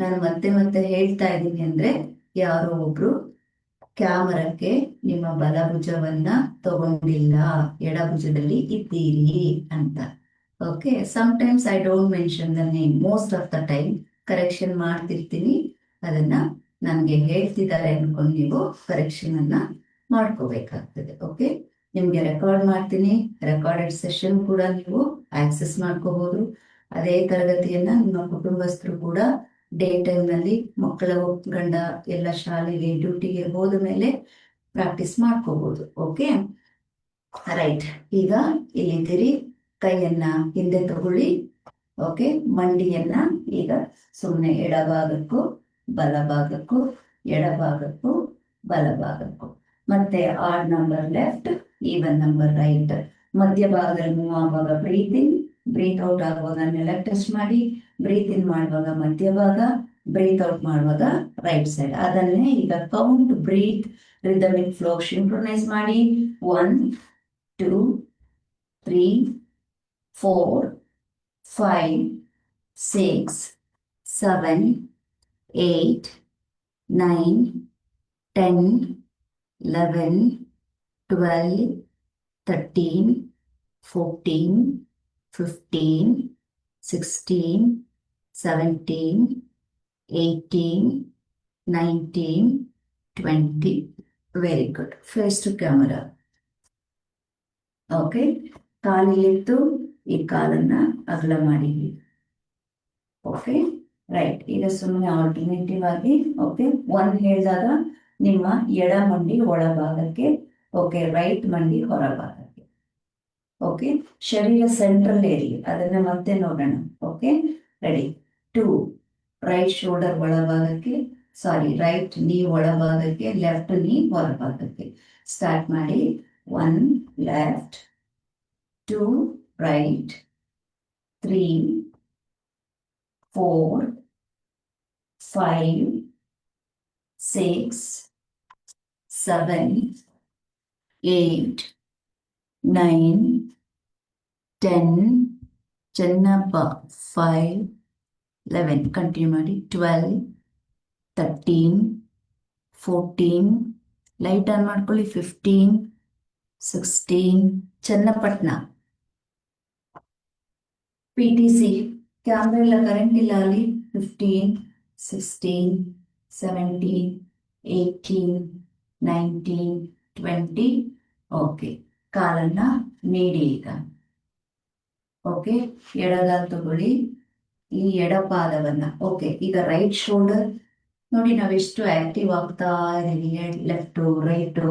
ನಾನು ಮತ್ತೆ ಮತ್ತೆ ಹೇಳ್ತಾ ಇದ್ದೀನಿ ಅಂದ್ರೆ ಯಾರೋ ಒಬ್ರು ಕ್ಯಾಮರಕ್ಕೆ ನಿಮ್ಮ ಬಲಭುಜವನ್ನ ತಗೊಂಡಿಲ್ಲ, ಎಡಭುಜದಲ್ಲಿ ಇದ್ದೀರಿ ಅಂತ. Okay, sometimes I don't mention the name, most of the time correction ಮಾಡ್ತಿರ್ತೀನಿ. ಅದನ್ನ ನನಗೆ ಹೇಳ್ತಿದ್ದಾರೆ ಅನ್ಕೊಂಡು ನೀವು ಕರೆಕ್ಷನ್ ಅನ್ನ ಮಾಡ್ಕೋಬೇಕಾಗ್ತದೆ. ಓಕೆ, ನಿಮ್ಗೆ ರೆಕಾರ್ಡ್ ಮಾಡ್ತೀನಿ, ರೆಕಾರ್ಡೆಡ್ ಸೆಷನ್ ಕೂಡ ನೀವು ಆಕ್ಸೆಸ್ ಮಾಡ್ಕೋಬಹುದು. ಅದೇ ತರಗತಿಯನ್ನ ನಿಮ್ಮ ಕುಟುಂಬಸ್ಥರು ಕೂಡ ಡೇ ಟೈಮ್ನಲ್ಲಿ ಮಕ್ಕಳ ಗಂಡ ಎಲ್ಲ ಶಾಲೆಗೆ ಡ್ಯೂಟಿಗೆ ಹೋದ ಮೇಲೆ ಪ್ರಾಕ್ಟೀಸ್ ಮಾಡ್ಕೋಬಹುದು. Okay right. ಈಗ ಇಲ್ಲಿದ್ದೀರಿ, ಕೈಯನ್ನ ಹಿಂದೆ ತಗೊಳ್ಳಿ. ಓಕೆ, ಮಂಡಿಯನ್ನ ಈಗ ಸುಮ್ಮನೆ ಎಡಭಾಗಕ್ಕೂ ಬಲಭಾಗಕ್ಕೂ, ಎಡಭಾಗಕ್ಕೂ ಬಲಭಾಗಕ್ಕೂ, ಮತ್ತೆ odd number left, even number right. ಮಧ್ಯಭಾಗದಲ್ಲಿ ಮೂವ್ ಆಗುವಾಗ ಬ್ರೀತ್ ಇನ್, ಬ್ರೀತ್ ಔಟ್ ಆಗುವಾಗ ನೆಲಕ್ಕೆ ಟಚ್ ಮಾಡಿ, ಬ್ರೀತ್ ಇನ್ ಮಾಡುವಾಗ ಮಧ್ಯಭಾಗ, ಬ್ರೀತ್ ಔಟ್ ಮಾಡುವಾಗ ರೈಟ್ ಸೈಡ್. ಅದನ್ನೇ ಈಗ count, breathe, rhythmic flow synchronise ಮಾಡಿ. 1 2 3 4 5 6 7 8 9 10 11 12 13 14 15 16 17 18 19 20. Very good. Face to camera. Okay, ಕಾಲಿಲಿತ್ತು ಈ ಕಾಲನ್ನ ಅಗಲ ಮಾಡಿ. Okay right. ಈಗ ಸುಮ್ಮನೆ ಆಲ್ಟರ್ನೇಟಿವ್ ಆಗಿ ಓಕೆ, 1 ಹೇಳಿದಾಗ ನಿಮ್ಮ ಎಡ ಮಂಡಿ ಒಳಭಾಗಕ್ಕೆ, ಓಕೆ, ರೈಟ್ ಮಂಡಿ ಹೊರಭಾಗಕ್ಕೆ. ಓಕೆ, ಶರೀರ ಸೆಂಟ್ರಲ್ ಏರಿಯಾ, ಅದನ್ನ ಮತ್ತೆ ನೋಡೋಣ. Okay ready. 2 ರೈಟ್ ಶೋಲ್ಡರ್ ಒಳಭಾಗಕ್ಕೆ, ಸಾರಿ ರೈಟ್ ನೀ ಒಳಭಾಗಕ್ಕೆ, ಲೆಫ್ಟ್ ನೀ ಹೊರಭಾಗಕ್ಕೆ. ಸ್ಟಾರ್ಟ್ ಮಾಡಿ. 1 ಲೆಫ್ಟ್, 2 ರೈಟ್, 3 4 5 6 7 8 9 10 ಚೆನ್ನಪ್ಪ 5 11 ಕಂಟಿನ್ಯೂ ಮಾಡಿ. 12 13 14 ಲೈಟ್ ಆನ್ ಮಾಡ್ಕೊಳ್ಳಿ. 15 16 ಚನ್ನಪಟ್ಟಣ. PTC ಕ್ಯಾಮ್ರಾ ಇಲ್ಲ, ಕರೆಂಟ್ ಇಲ್ಲ ಅಲ್ಲಿ. 15 16 17 18 19 20. ಓಕೆ, ಕಾಲನ್ನ ನೀಡಿ ಈಗ. ಓಕೆ, ಎಡಗಾಲ ತಗೊಳ್ಳಿ, ಈ ಎಡಪಾದವನ್ನ. ಓಕೆ, ಈಗ ರೈಟ್ ಶೋಲ್ಡರ್ ನೋಡಿ, ನಾವೆಷ್ಟು ಆಕ್ಟಿವ್ ಆಗ್ತಾ ಇದೀವಿ. ಲೆಫ್ಟು ರೈಟು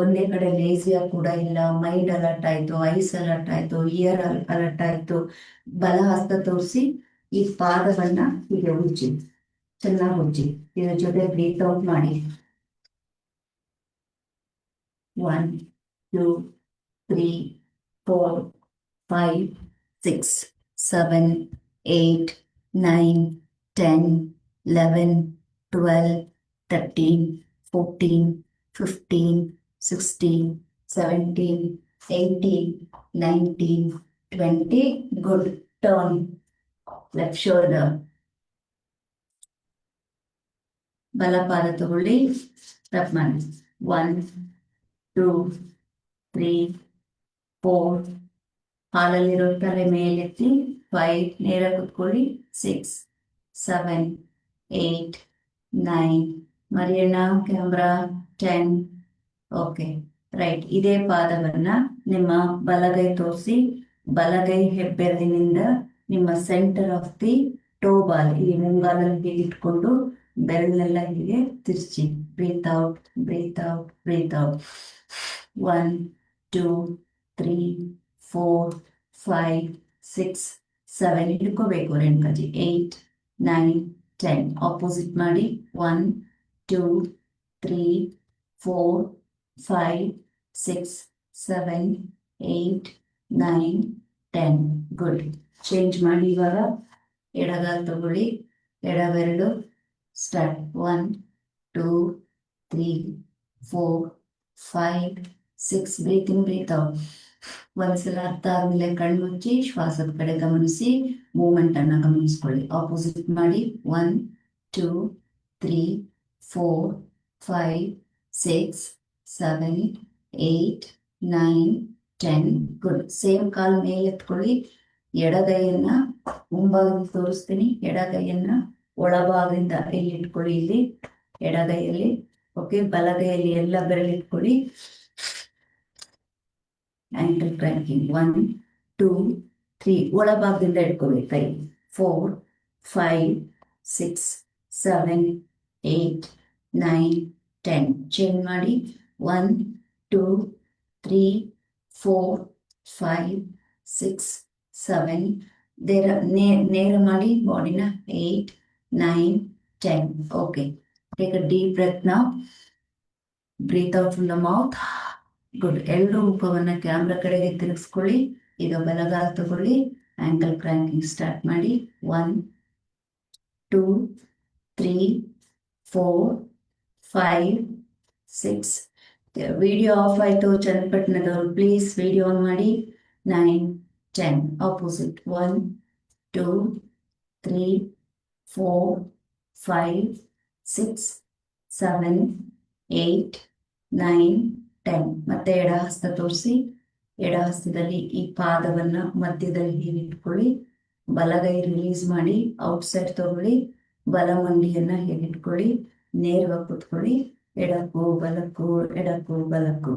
ಒಂದೇ ಕಡೆ ಲೇಸಿಯಾಗಿ ಕೂಡ ಇಲ್ಲ. ಮೈಂಡ್ ಅಲರ್ಟ್ ಆಯ್ತು, ಐಸ್ ಅಲರ್ಟ್ ಆಯ್ತು, ಇಯರ್ ಅಲರ್ಟ್ ಆಯ್ತು. ಬಲ ಹಸ್ತ ತೋರಿಸಿ ಈ ಪಾದವನ್ನ ಹೀಗೆ ಉಜ್ಜಿ, ಚೆನ್ನಾಗಿ ಉಜ್ಜಿ. ಇದ್ರ ಜೊತೆ ಬ್ರೀತ್ ಔಟ್ ಮಾಡಿ. 1 2 3 4 5 6 7 8 9 10 11 12 13 14 15 16 17 18 19 20. Good. Turn left shoulder. ಬಲಪಾದ ತಗೊಳ್ಳಿ, ರಬ್ ಮಾಡಿ. 1 2 3 4 ಹಾಲಲ್ಲಿರೋ ತಲೆ ಮೇಲೆತ್ತಿ 5 ನೇರ ಕುತ್ಕೊಳ್ಳಿ 6 7 8 9 ಮರಿಯಣ್ಣ ಕ್ಯಾಮ್ರಾ 10 ಓಕೆ ರೈಟ್. ಇದೇ ಪಾದವನ್ನ ನಿಮ್ಮ ಬಲಗೈ ತೋರಿಸಿ ಬಲಗೈ ಹೆಬ್ಬೆರಳಿನಿಂದ ನಿಮ್ಮ centre of the toe ball ಈ ಮುಂಗಾಲಲ್ಲಿ ಹೀಗೆ ಇಟ್ಕೊಂಡು ಬೆರಳನ್ನೆಲ್ಲ ಹೀಗೆ ತಿರ್ಚಿ breathe out breathe out breathe out 1 2 3 4 5 6 7 ಹಿಡ್ಕೋಬೇಕು ರೇಣುಕಾಜಿ 8 9 10 ಆಪೋಸಿಟ್ ಮಾಡಿ 1 2 3 4 5 6 7 8 9 10 ಗುಡ್. ಚೇಂಜ್ ಮಾಡಿ ಇವಾಗ ಎಡಗಾಲ ತಗೊಳ್ಳಿ ಎಡಬೆರಳು start 1 2 3 4 5 6 breathe in breathe out. ಒಂದ್ಸಲ ಅರ್ಥ ಆದ್ಮೇಲೆ ಕಣ್ಣು ಮುಚ್ಚಿ ಶ್ವಾಸದ ಕಡೆ ಗಮನಿಸಿ ಮೂಮೆಂಟ್ ಅನ್ನ ಗಮನಿಸ್ಕೊಳ್ಳಿ. ಆಪೋಸಿಟ್ ಮಾಡಿ 1 2 3 4 5 6 7 8 9 10 ಗುಡ್. ಸೇಮ್ ಕಾಲ್ ಮೇಲೆ ಎತ್ಕೊಳ್ಳಿ. ಎಡಗೈಯನ್ನ ಮುಂಭಾಗದಲ್ಲಿ ತೋರಿಸ್ತೀನಿ. ಎಡಗೈಯನ್ನ ಒಳಭಾಗದಿಂದ ಇಲ್ಲಿ ಇಟ್ಕೊಳ್ಳಿ. ಇಲ್ಲಿ ಎಡಗೈಯಲ್ಲಿ ಓಕೆ. ಬಲಗೈಯಲ್ಲಿ ಎಲ್ಲ ಬೆರಳಿಟ್ಕೊಳ್ಳಿ. ಆಂಕಲ್ ಕ್ರ್ಯಾಂಕಿಂಗ್ 1 2 3 ಒಳಭಾಗದಿಂದ ಇಟ್ಕೋಬೇಕು ಕೈ 4 5 6 7 8 9 10 ಚೇಂಜ್ ಮಾಡಿ 1 2 3 4 5 6 7 ನೇರ ಮಾಡಿ ಬಾಡಿನ 8 9 10 okay. Take a deep breath now. Breathe out from the mouth. Good. ಎಲ್ಲರೂ ಮುಖವನ್ನ ಕ್ಯಾಮ್ರಾ ಕಡೆಗೆ ತಿರುಗಿಸ್ಕೊಳ್ಳಿ. ಈಗ ಬಲಗಾಲ ತಗೊಳ್ಳಿ. ಆಂಕಲ್ ಕ್ರ್ಯಾಂಕಿಂಗ್ ಸ್ಟಾರ್ಟ್ ಮಾಡಿ 1 2 3 4 5 6 ವಿಡಿಯೋ ಆಫ್ ಆಯ್ತು ಚನ್ನಪಟ್ಟಣದವರು ಪ್ಲೀಸ್ ವಿಡಿಯೋ ಆನ್ ಮಾಡಿ 9 10 ಆಪೋಸಿಟ್ 1 2 3 4 5 6 7 8 9 10 ಮತ್ತೆ ಎಡ ಹಸ್ತ ತೋರಿಸಿ. ಎಡ ಹಸ್ತದಲ್ಲಿ ಈ ಪಾದವನ್ನ ಮಧ್ಯದಲ್ಲಿ ಹೀಗೆ ಇಟ್ಕೊಳ್ಳಿ. ಬಲಗೈ ರಿಲೀಸ್ ಮಾಡಿ ಔಟ್ಸೈಡ್ ತಗೊಳ್ಳಿ. ಬಲ ಮಂಡಿಯನ್ನ ಹೇಗೆ ಇಟ್ಕೊಳ್ಳಿ. ನೇರವಾಗಿ ಕೂತ್ಕೊಳ್ಳಿ. ಎಡಕ್ಕೂ ಬಲಕ್ಕೂ ಎಡಕ್ಕೂ ಬಲಕ್ಕೂ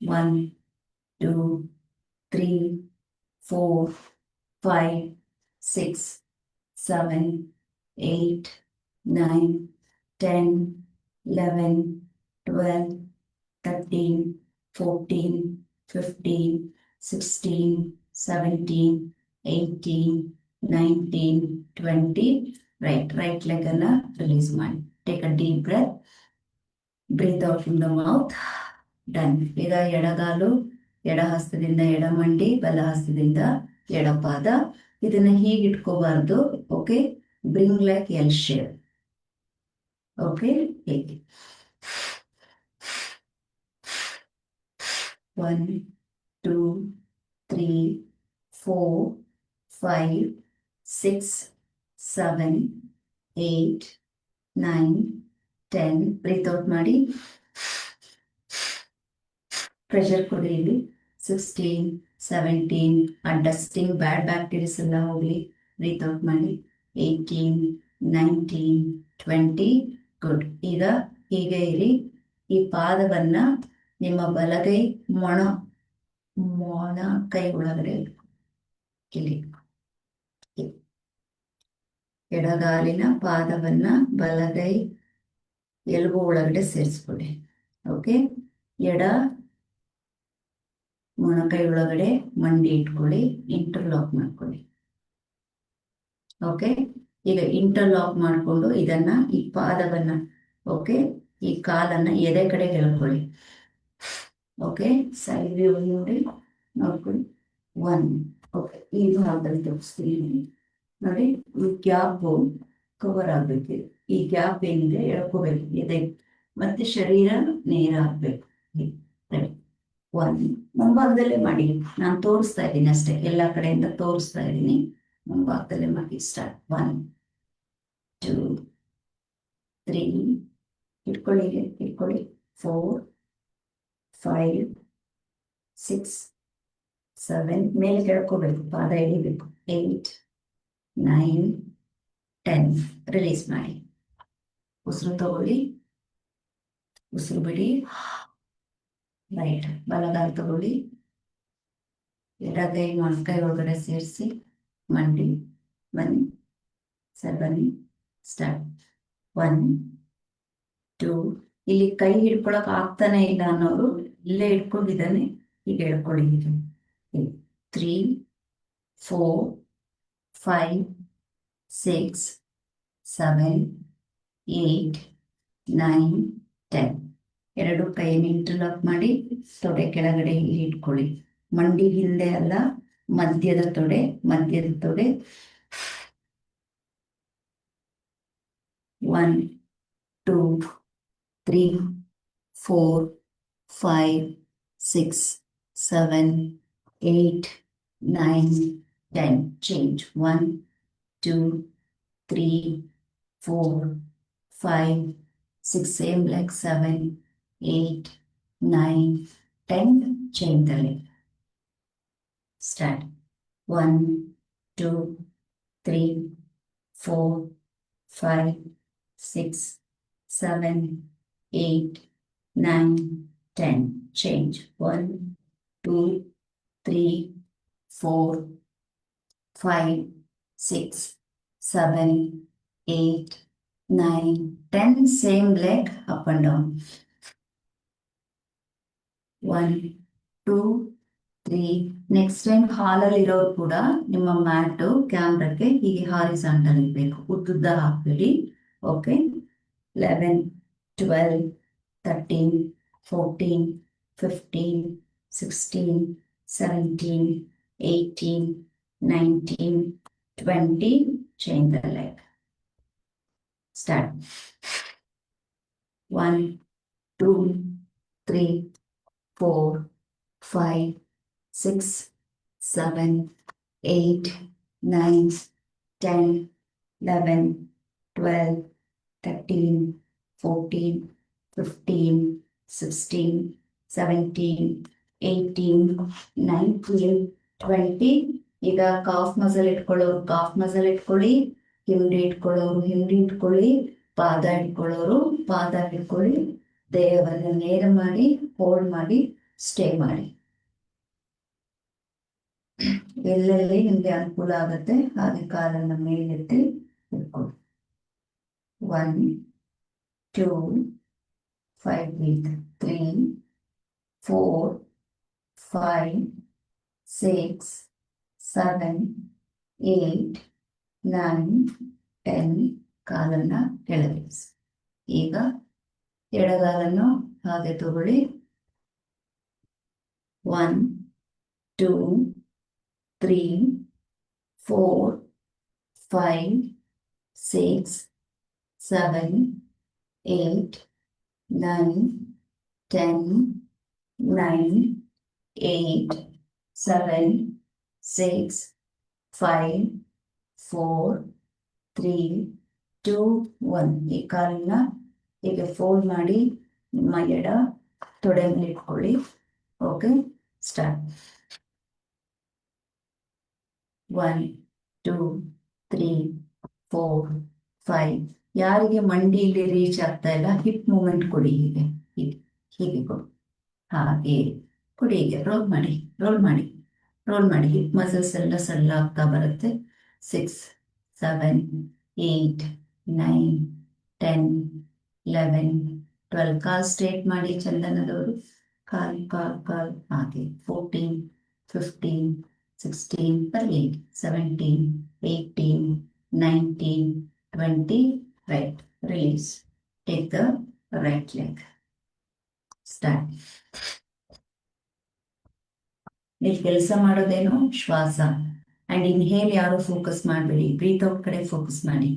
1 2 3 4 5 6 7 8 9 10 11 12 13 14 15 16 17 18 19 20 ರೈಟ್ ಲೆಗ್ ಅನ್ನ ರಿಲೀಸ್ ಮಾಡಿ. Take a deep breath. Breathe out from the mouth. Done. ಈಗ ಎಡಗಾಲು ಎಡ ಹಸ್ತದಿಂದ ಎಡ ಮಂಡಿ, ಬಲ ಹಸ್ತದಿಂದ ಎಡ ಪಾದ. ಇದನ್ನ ಹೀಗೆ ಇಟ್ಕೋಬಾರ್ದು. Okay. Bring like L shape. Okay. ಹೇಗೆ 1 2 3 4 5 6 7 8 9 10 ಬ್ರೀತ್ ಔಟ್ ಮಾಡಿ. ಪ್ರೆಷರ್ ಕೊಡಿ. ಇಲ್ಲಿ 16 17 ಆ ಡಸ್ಟಿಂಗ್ ಬ್ಯಾಡ್ ಬ್ಯಾಕ್ಟೀರಿಯಸ್ ಎಲ್ಲ ಹೋಗ್ಲಿ. ಬ್ರೀತ್ ಔಟ್ ಮಾಡಿ 18 19 20 ಗುಡ್. ಈಗ ಹೀಗೆ ಇರಿ. ಈ ಪಾದವನ್ನ ನಿಮ್ಮ ಬಲಗೈ ಮೊಣ ಕೈ ಒಳಗಡೆ ಇಲ್ಲಿ ಎಡಗಾಲಿನ ಪಾದವನ್ನ ಬಲಗೈ ಎಲುಬು ಒಳಗಡೆ ಸೇರಿಸ್ಕೊಳ್ಳಿ. ಓಕೆ. ಎಡ ಮೊಣಕೈ ಒಳಗಡೆ ಮಂಡಿ ಇಟ್ಕೊಳ್ಳಿ. ಇಂಟರ್ಲಾಕ್ ಮಾಡ್ಕೊಳ್ಳಿ. ಓಕೆ. ಈಗ ಇಂಟರ್ಲಾಕ್ ಮಾಡಿಕೊಂಡು ಇದನ್ನ ಈ ಪಾದವನ್ನ ಓಕೆ ಈ ಕಾಲನ್ನ ಎದೆ ಕಡೆ ಎಳ್ಕೊಳ್ಳಿ. ಓಕೆ. ಸೈಡ್ ವ್ಯೂ ನೋಡಿ ನೋಡ್ಕೊಳ್ಳಿ. 1 ಓಕೆ. ಈ ಭಾಗದಲ್ಲಿ ತೋರಿಸ್ತೀನಿ ನೋಡಿ. ಈ ಗ್ಯಾಪ್ ಕವರ್ ಆಗ್ಬೇಕು. ಈ ಗ್ಯಾಪ್ ಏನಿದೆ ಎಳ್ಕೋಬೇಕು ಎದೆ ಮತ್ತೆ ಶರೀರ ನೇರ ಆಗ್ಬೇಕು. ರೆಡಿ. 1 ಮುಂಭಾಗದಲ್ಲೇ ಮಾಡಿ. ನಾನು ತೋರಿಸ್ತಾ ಇದ್ದೀನಿ ಅಷ್ಟೇ. ಎಲ್ಲ ಕಡೆಯಿಂದ ತೋರಿಸ್ತಾ ಇದ್ದೀನಿ. ಮುಂಭಾಗದಲ್ಲೇ ಮಾಡಿ. ಸ್ಟಾರ್ಟ್ 1 2 3 ಇಟ್ಕೊಳ್ಳಿ 4 5 6 7 ಮೇಲೆ ಕೆಳ್ಕೋಬೇಕು, ಪಾದ ಎಳಿಬೇಕು. 8 9 10. ರಿಲೀಸ್ ಮಾಡಿ. ಉಸಿರು ತಗೊಳ್ಳಿ, ಉಸಿರು ಬಿಡಿ. ರೈಟ್. ಬಲಗಾಲ ತಗೊಳ್ಳಿ, ಎಡಗೈ ಮೊಣಕೈ ಒಳಗಡೆ ಸೇರಿಸಿ ಮಂಡಿ. 1 7 ಸ್ಟಾರ್ಟ್. 1 2. ಇಲ್ಲಿ ಕೈ ಹಿಡ್ಕೊಳಕ್ ಆಗ್ತಾನೆ ಇಲ್ಲ ಅನ್ನೋರು ಇಲ್ಲೇ ಹಿಡ್ಕೊಂಡಿದ್ದಾನೆ, ಈಗ ಹೇಳ್ಕೊಳ್ಳಿ. 3 4 5 6 7 8 9 10. ಎರಡು ಕೈಯನ್ನು ಇಂಟರ್ಲಾಕ್ ಮಾಡಿ ತೊಡೆ ಕೆಳಗಡೆ ಇಲ್ಲಿ ಇಟ್ಕೊಳ್ಳಿ. ಮಂಡಿ ಹಿಂದೆ ಅಲ್ಲ, ಮಧ್ಯದ ತೊಡೆ. 1 2 3 4 5 6 7 8 9 10. Change. 1 2 3 4 5 6. Same like 7 8 9 10. Change the leg. Start. 1 2 3 4 5 6 7 8 9 10. Change. 1 2 3 4 5 6 7 8 9 10. Same leg, up and down. 1 2 3. Next time ಹಾಲಲ್ಲಿ ಇರೋರು ಕೂಡ ನಿಮ್ಮ ಮ್ಯಾಟು ಕ್ಯಾಮ್ರಕ್ಕೆ ಹೀಗೆ ಹಾರಿಸಾಂಟಲ್ ಇರಬೇಕು, ಉದ್ದುದ್ದ ಹಾಕ್ಬೇಡಿ. Okay. 11 12 13 14 15 16 17 18 19 20. Change the leg. Start. 1 2 3 4 5 6 7 8 9 10 11 12 13 14 15 16 17 18 19 20. ಈಗ ಕಾಫ್ ಮಸಲ್ ಇಟ್ಕೊಳ್ಳೋರು ಕಾಫ್ ಮಸಲ್ ಇಟ್ಕೊಳ್ಳಿ, ಹಿಂಡಿ ಇಟ್ಕೊಳ್ಳೋರು ಹಿಂಡಿ ಇಟ್ಕೊಳ್ಳಿ, ಪಾದ ಇಟ್ಕೊಳ್ಳೋರು ಪಾದ ಇಟ್ಕೊಳ್ಳಿ. ದೇಹವನ್ನು ನೇರ ಮಾಡಿ, ಹೋಲ್ಡ್ ಮಾಡಿ, ಸ್ಟೇ ಮಾಡಿ. ಎಲ್ಲೆಲ್ಲಿ ನಿಮಗೆ ಅನುಕೂಲ ಆಗುತ್ತೆ ಹಾಗೆ ಕಾಲನ್ನು ಮೇಲೆತ್ತಿ ಇಟ್ಕೊಳ್ಳಿ. 1 2 5 3 4 5 6 7 8 9 10. ಕಾಲನ್ನು ಕೆಳಗಿಳಿಸಿ. ಈಗ ಎಡಗಾಲನ್ನು ಹಾಗೆ ತಗೊಳ್ಳಿ. 1 2 3 4 5 6 7 8 9 10 9 8 7 6 5 4 3 2 1. ಈ ಕಾಲನ್ನ ಈಗ ಫೋಲ್ಡ್ ಮಾಡಿ ನಿಮ್ಮ ಎಡ ತೊಡೆ ಮೇಲೆ ಇಟ್ಕೊಳ್ಳಿ. ಓಕೆ. ಸ್ಟಾರ್ಟ್. 1 2 3 4 5. ಯಾರಿಗೆ ಮಂಡಿಯಲ್ಲಿ ರೀಚ್ ಆಗ್ತಾ ಇಲ್ಲ, ಹಿಪ್ ಮೂಮೆಂಟ್ ಕೊಡಿ. ಹೀಗೆ ಹೀಗೆ ಹೀಗೆ ಕೊಡಿ, ಹಾಗೆ ಕೊಡಿ. ಹೀಗೆ ರೋಲ್ ಮಾಡಿ ರೋಲ್ ಮಾಡಿ ರೋಲ್ ಮಾಡಿ. ಹಿಪ್ ಮಸಲ್ಸ್ ಎಲ್ಲ ಸಣ್ಣ ಆಗ್ತಾ ಬರುತ್ತೆ. 6 7 8 9 10 11 12. ಕಾಲ್ ಸ್ಟ್ರೇಟ್ ಮಾಡಿ ಚಂದನದವರು. ಕಾಲ್ ಕಾಲ್ ಕಾಲ್ ಹಾಗೆ. 14 15 16 ಬರಲಿ. 17 18 19 20. Right. Release. Take the right leg. Start. ನೀವು ಕೆಲಸ ಮಾಡೋದೇನು ಶ್ವಾಸ. ಅಂಡ್ ಇನ್ಹೇಲ್ ಯಾರು ಫೋಕಸ್ ಮಾಡಬೇಡಿ, ಬ್ರೀತ್ ಔಟ್ ಕಡೆ ಫೋಕಸ್ ಮಾಡಿ.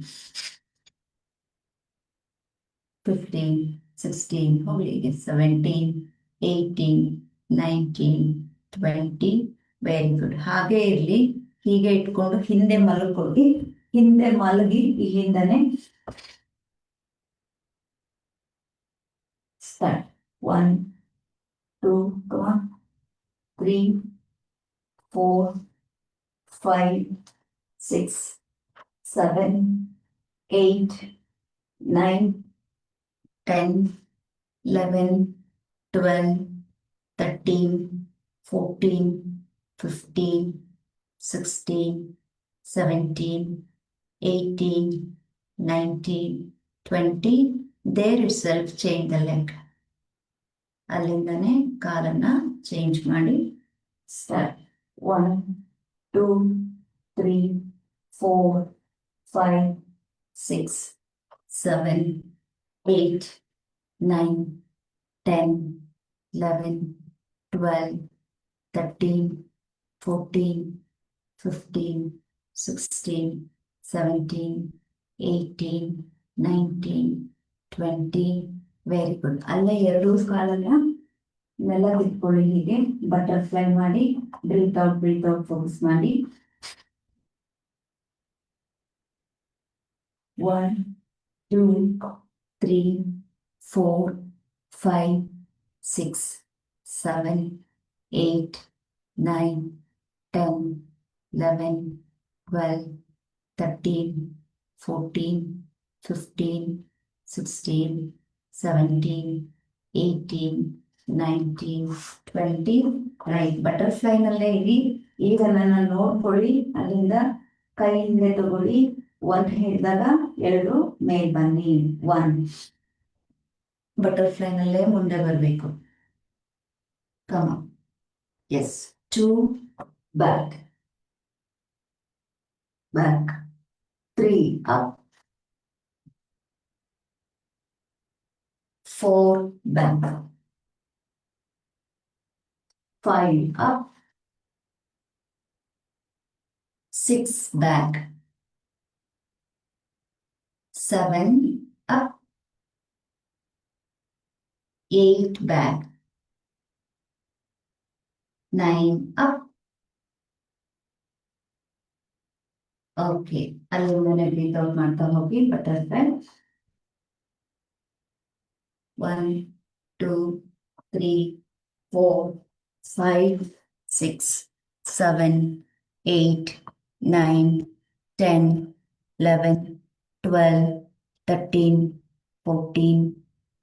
15 16 ಹೋಗ್ಲಿಗೆ. 17 18 19 20. Very good. ಹಾಗೆ ಇರಲಿ. ಹೀಗೆ ಇಟ್ಕೊಂಡು ಹಿಂದೆ ಮಲಗಿ, ಹಿಂದೆ ಮಲಗಿ ಇಲ್ಲಿಂದನೇ start. 1 2 come on 3, 4, 5, 6, 7, 8, 9, 10, 11, 12, 13, 14, 15, 16, 17, 18, 19, 20. There itself change the leg. ಅಲ್ಲಿಂದನೇ ಕಾಲನ್ನ ಚೇಂಜ್ ಮಾಡಿ ಸ್ಟಾರ್ಟ್. 1, 2, 3, 4, 5, 6, 7, 8, 9, 10, 11, 12, 13, 14, 15, 16, 17, 18, 19, 20. Very good. ಅಲ್ಲೇ ಎರಡೂ ಕಾಲನ್ನ ನೆಲ ಬಿಟ್ಕೊಳ್ಳಿ. ಹೀಗೆ ಬಟರ್ಫ್ಲೈ ಮಾಡಿ ಬ್ರೀತ್ ಔಟ್ ಫೋಕಸ್ ಮಾಡಿ. 1, 2, 3, 4, 5, 6, 7, 8, 9, 10, 11, 12, 13, 14, 15, 16, 17, 18, 19, 20. ರೈಟ್. ಬಟರ್ಫ್ಲೈ ನಲ್ಲೇ ಇರಿ. ಈಗ ನನ್ನ ನೋಡ್ಕೊಳ್ಳಿ. ಅಲ್ಲಿಂದ ಕೈ ಹಿಂದೆ ತಗೊಳ್ಳಿ. 1 ಹಿಡಿದಾಗ 2 ಮೇಲ್ ಬನ್ನಿ. 1. ಬಟರ್ಫ್ಲೈ ನಲ್ಲೇ ಮುಂದೆ ಬರಬೇಕು. ಕಮ. S. 2 back. 3 up. 4 back. 5 up. 6 back. 7 up. 8 back. 9 up. Okay. ಅಲ್ಲಿಂದನೇ ಬ್ರೀತ್ ಔಟ್ ಮಾಡ್ತಾ ಹೋಗಿ butterfly. 1, 2, 3, 4, 5, 6, 7, 8, 9, 10, 11, 12, 13, 14,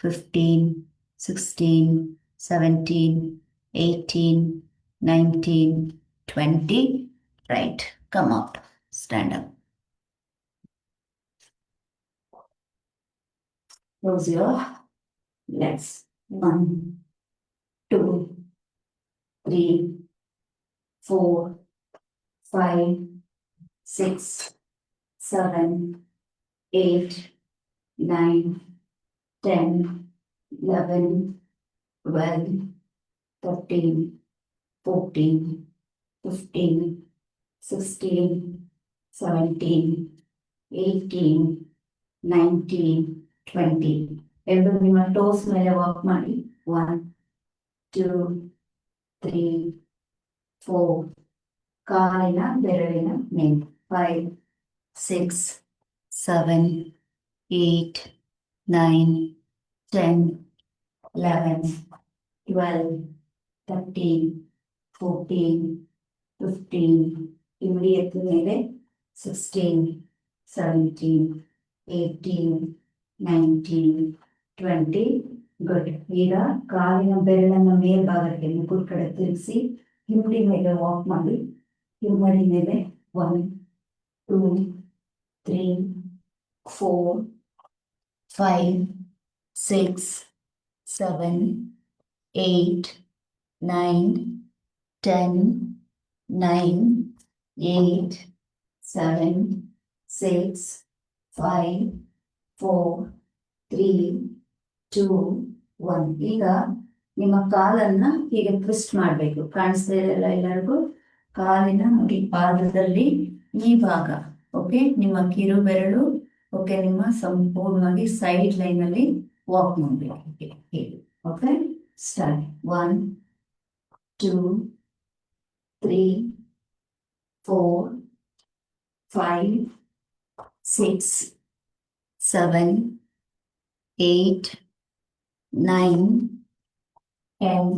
15, 16, 17, 18, 19, 20. Right. Come out. Stand up. Close your legs. 1, 2, 3, 4, 5, 6, 7, 8, 9, 10, 11, 12, 13, 14, 15, 16, 17, 18, 19, 20. ಎರಡು ನಿಮ್ಮ ಟೋಸ್ ಮೇಲೆ ವಾಕ್ ಮಾಡಿ. 1, 2, 3, 4. ಕಾಲಿನ ಬೆರಳಿನ ಮೇಲೆ. 5, 6, 7, 8, 9, 10, 11, 12, 13, 14, 15. ಇಮಿಡಿ ಎತ್ತ ಮೇಲೆ 16, 17, 18, 19, 20. ಗುಡ್. ಈಗ ಕಾಲಿನ ಬೆರಳನ್ನ ಮೇಲ್ಭಾಗಕ್ಕೆ ಮುಖದ ಕಡೆ ತಿರುಗಿಸಿ ಹಿಮ್ಮಡಿ ಮೇಲೆ ವಾಕ್ ಮಾಡಿ. ಹಿಮ್ಮಡಿ ಮೇಲೆ 1, 2, 3, 4, 5, 6, 7, 8, 9, 10, 9, 8, 7, 6, 5, 4, 3, 2, 1. ಈಗ ನಿಮ್ಮ ಕಾಲನ್ನ ಹೀಗೆ ಟ್ವಿಸ್ಟ್ ಮಾಡಬೇಕು. ಕಾಣಿಸ್ತಾ ಇದೆಯಲ್ಲ ಎಲ್ಲರಿಗೂ? ಕಾಲಿನ ನೋಡಿ ಪಾದದಲ್ಲಿ ಈ ಭಾಗ. ಓಕೆ. ನಿಮ್ಮ ಕಿರು ಬೆರಳು ಓಕೆ ನಿಮ್ಮ ಸಂಪೂರ್ಣವಾಗಿ ಸೈಡ್ ಲೈನ್ ಅಲ್ಲಿ ವಾಕ್ ಮಾಡಬೇಕು. ಹೇಳಿ. Okay. Start. 1, 2, 3, 4, 5, 6, 7, 8, 9, 10,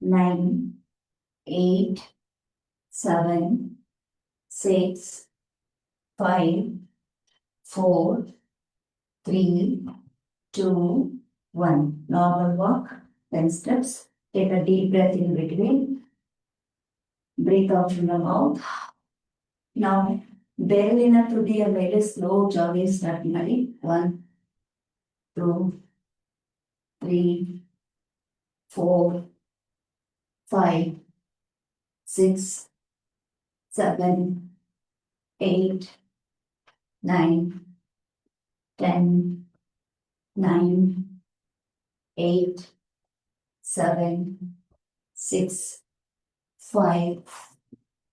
9, 8, 7, 6, 5, 4, 3, 2, 1. Normal walk, 10 steps. Take a deep breath in between. Breathe out from the mouth. Now, ಬೆರಳಿನ ತುದಿಯ ಮೇಲೆ ಸ್ಲೋ ಜಾಗಿಂಗ್ ಸ್ಟಾರ್ಟ್ ಮಾಡಿ. 1, 2, 3, 4, 5, 6, 7, 8, 9, 10, 9, 8, 7, 6, 5,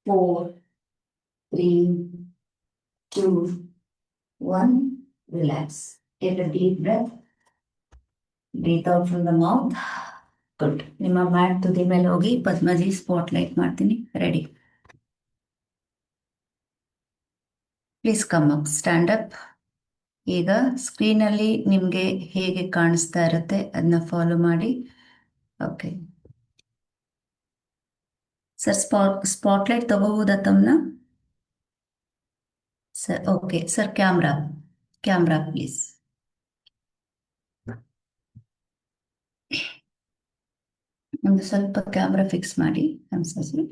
4, 3, 2, 1. Relax. Take a deep breath. Breathe out from the mouth. Good. ನಿಮ್ಮ mat ತುದಿ ಮೇಲೆ ಹೋಗಿ ಪದ್ಮಜಿ spotlight ಮಾಡ್ತೀನಿ. Ready. Please come up, stand up. ಈಗ ಸ್ಕ್ರೀನಲ್ಲಿ ನಿಮಗೆ ಹೇಗೆ ಕಾಣಿಸ್ತಾ ಇರುತ್ತೆ ಅದನ್ನ ಫಾಲೋ ಮಾಡಿ. ಓಕೆ ಸರ್, ಸ್ಪಾಟ್ಲೈಟ್ ತಗೋಬೋದಾ ತಮ್ಮನ್ನ? Sir okay sir, camera please. ಒಂದು ಸ್ವಲ್ಪ ಕ್ಯಾಮ್ರಾ ಫಿಕ್ಸ್ ಮಾಡಿ ಅನ್ಸಿ.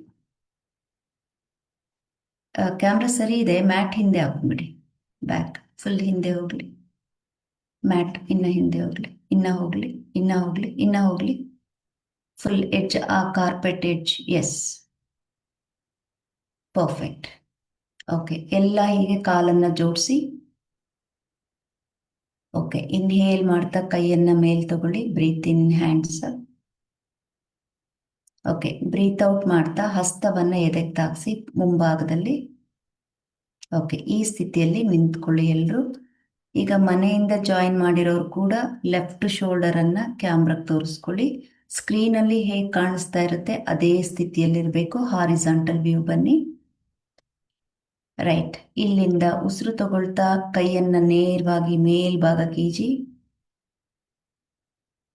ಕ್ಯಾಮ್ರಾ ಸರಿ ಇದೆ, ಮ್ಯಾಟ್ ಹಿಂದೆ ಹಾಕ್ಬಿಡಿ. ಬ್ಯಾಕ್ ಫುಲ್ ಹಿಂದೆ ಹೋಗ್ಲಿ. ಮ್ಯಾಟ್ ಇನ್ನ ಹಿಂದೆ ಹೋಗ್ಲಿ, ಇನ್ನ ಹೋಗ್ಲಿ. ಫುಲ್ ಎಡ್ಜ್, ಆ carpet edge. Yes, perfect. Okay, ಎಲ್ಲ ಹೀಗೆ ಕಾಲನ್ನ ಜೋಡಿಸಿ. ಓಕೆ, ಇನ್ಹೇಲ್ ಮಾಡ್ತಾ ಕೈಯನ್ನ ಮೇಲ್ ತಗೊಳ್ಳಿ. ಬ್ರೀತ್ ಇನ್ ಹ್ಯಾಂಡ್ಸ್. ಓಕೆ, ಬ್ರೀತ್ ಔಟ್ ಮಾಡ್ತಾ ಹಸ್ತವನ್ನ ಎದೆಗೆ ತಾಗಿಸಿ ಮುಂಭಾಗದಲ್ಲಿ. ಓಕೆ, ಈ ಸ್ಥಿತಿಯಲ್ಲಿ ನಿಂತ್ಕೊಳ್ಳಿ ಎಲ್ರು. ಈಗ ಮನೆಯಿಂದ ಜಾಯಿನ್ ಮಾಡಿರೋರು ಕೂಡ ಲೆಫ್ಟ್ ಶೋಲ್ಡರ್ ಅನ್ನ ಕ್ಯಾಮ್ರಾಗೆ ತೋರಿಸ್ಕೊಳ್ಳಿ. ಸ್ಕ್ರೀನಲ್ಲಿ ಹೇಗೆ ಕಾಣಿಸ್ತಾ ಇರುತ್ತೆ ಅದೇ ಸ್ಥಿತಿಯಲ್ಲಿರಬೇಕು. ಹಾರಿಜಾಂಟಲ್ ವ್ಯೂ ಬನ್ನಿ. ರೈಟ್, ಇಲ್ಲಿಂದ ಉಸಿರು ತಗೊಳ್ತಾ ಕೈಯನ್ನ ನೇರವಾಗಿ ಮೇಲ್ಭಾಗಕ್ಕೆ ಈಜಿ.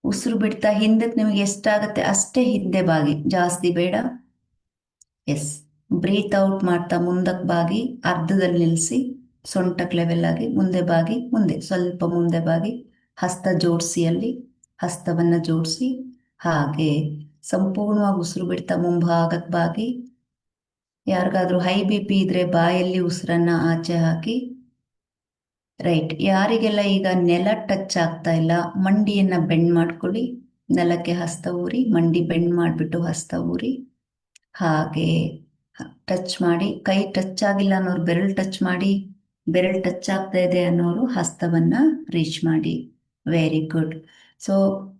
ಉಸಿರು ಬಿಡ್ತಾ ಹಿಂದಕ್ಕೆ ನಿಮಗೆ ಎಷ್ಟಾಗತ್ತೆ ಅಷ್ಟೇ ಹಿಂದೆ ಬಾಗಿ, ಜಾಸ್ತಿ ಬೇಡ. ಎಸ್, ಬ್ರೀತ್ ಔಟ್ ಮಾಡ್ತಾ ಮುಂದಕ್ಕೆ ಬಾಗಿ, ಅರ್ಧದಲ್ಲಿ ನಿಲ್ಲಿಸಿ. ಸೊಂಟಕ್ಕೆ ಲೆವೆಲ್ ಆಗಿ ಮುಂದೆ ಬಾಗಿ, ಮುಂದೆ ಸ್ವಲ್ಪ ಮುಂದೆ ಬಾಗಿ. ಹಸ್ತ ಜೋಡಿಸಿ, ಅಲ್ಲಿ ಹಸ್ತವನ್ನ ಜೋಡಿಸಿ. ಹಾಗೆ ಸಂಪೂರ್ಣವಾಗಿ ಉಸಿರು ಬಿಡ್ತಾ ಮುಂಭಾಗಕ್ಕೆ ಬಾಗಿ. ಯಾರಿಗಾದ್ರೂ ಹೈ BP ಇದ್ರೆ ಬಾಯಲ್ಲಿ ಉಸಿರನ್ನ ಆಚೆ ಹಾಕಿ. ರೈಟ್, ಯಾರಿಗೆಲ್ಲ ಈಗ ನೆಲ ಟಚ್ ಆಗ್ತಾ ಇಲ್ಲ, ಮಂಡಿಯನ್ನ ಬೆಂಡ್ ಮಾಡ್ಕೊಳ್ಳಿ. ನೆಲಕ್ಕೆ ಹಸ್ತ ಊರಿ, ಮಂಡಿ ಬೆಂಡ್ ಮಾಡಿಬಿಟ್ಟು ಹಸ್ತ ಊರಿ. ಹಾಗೆ ಟಚ್ ಮಾಡಿ. ಕೈ ಟಚ್ ಆಗಿಲ್ಲ ಅನ್ನೋರು ಬೆರಳು ಟಚ್ ಮಾಡಿ. ಬೆರಳು ಟಚ್ ಆಗ್ತಾ ಇದೆ ಅನ್ನೋರು ಹಸ್ತವನ್ನ ರೀಚ್ ಮಾಡಿ. Very good. ಸೊ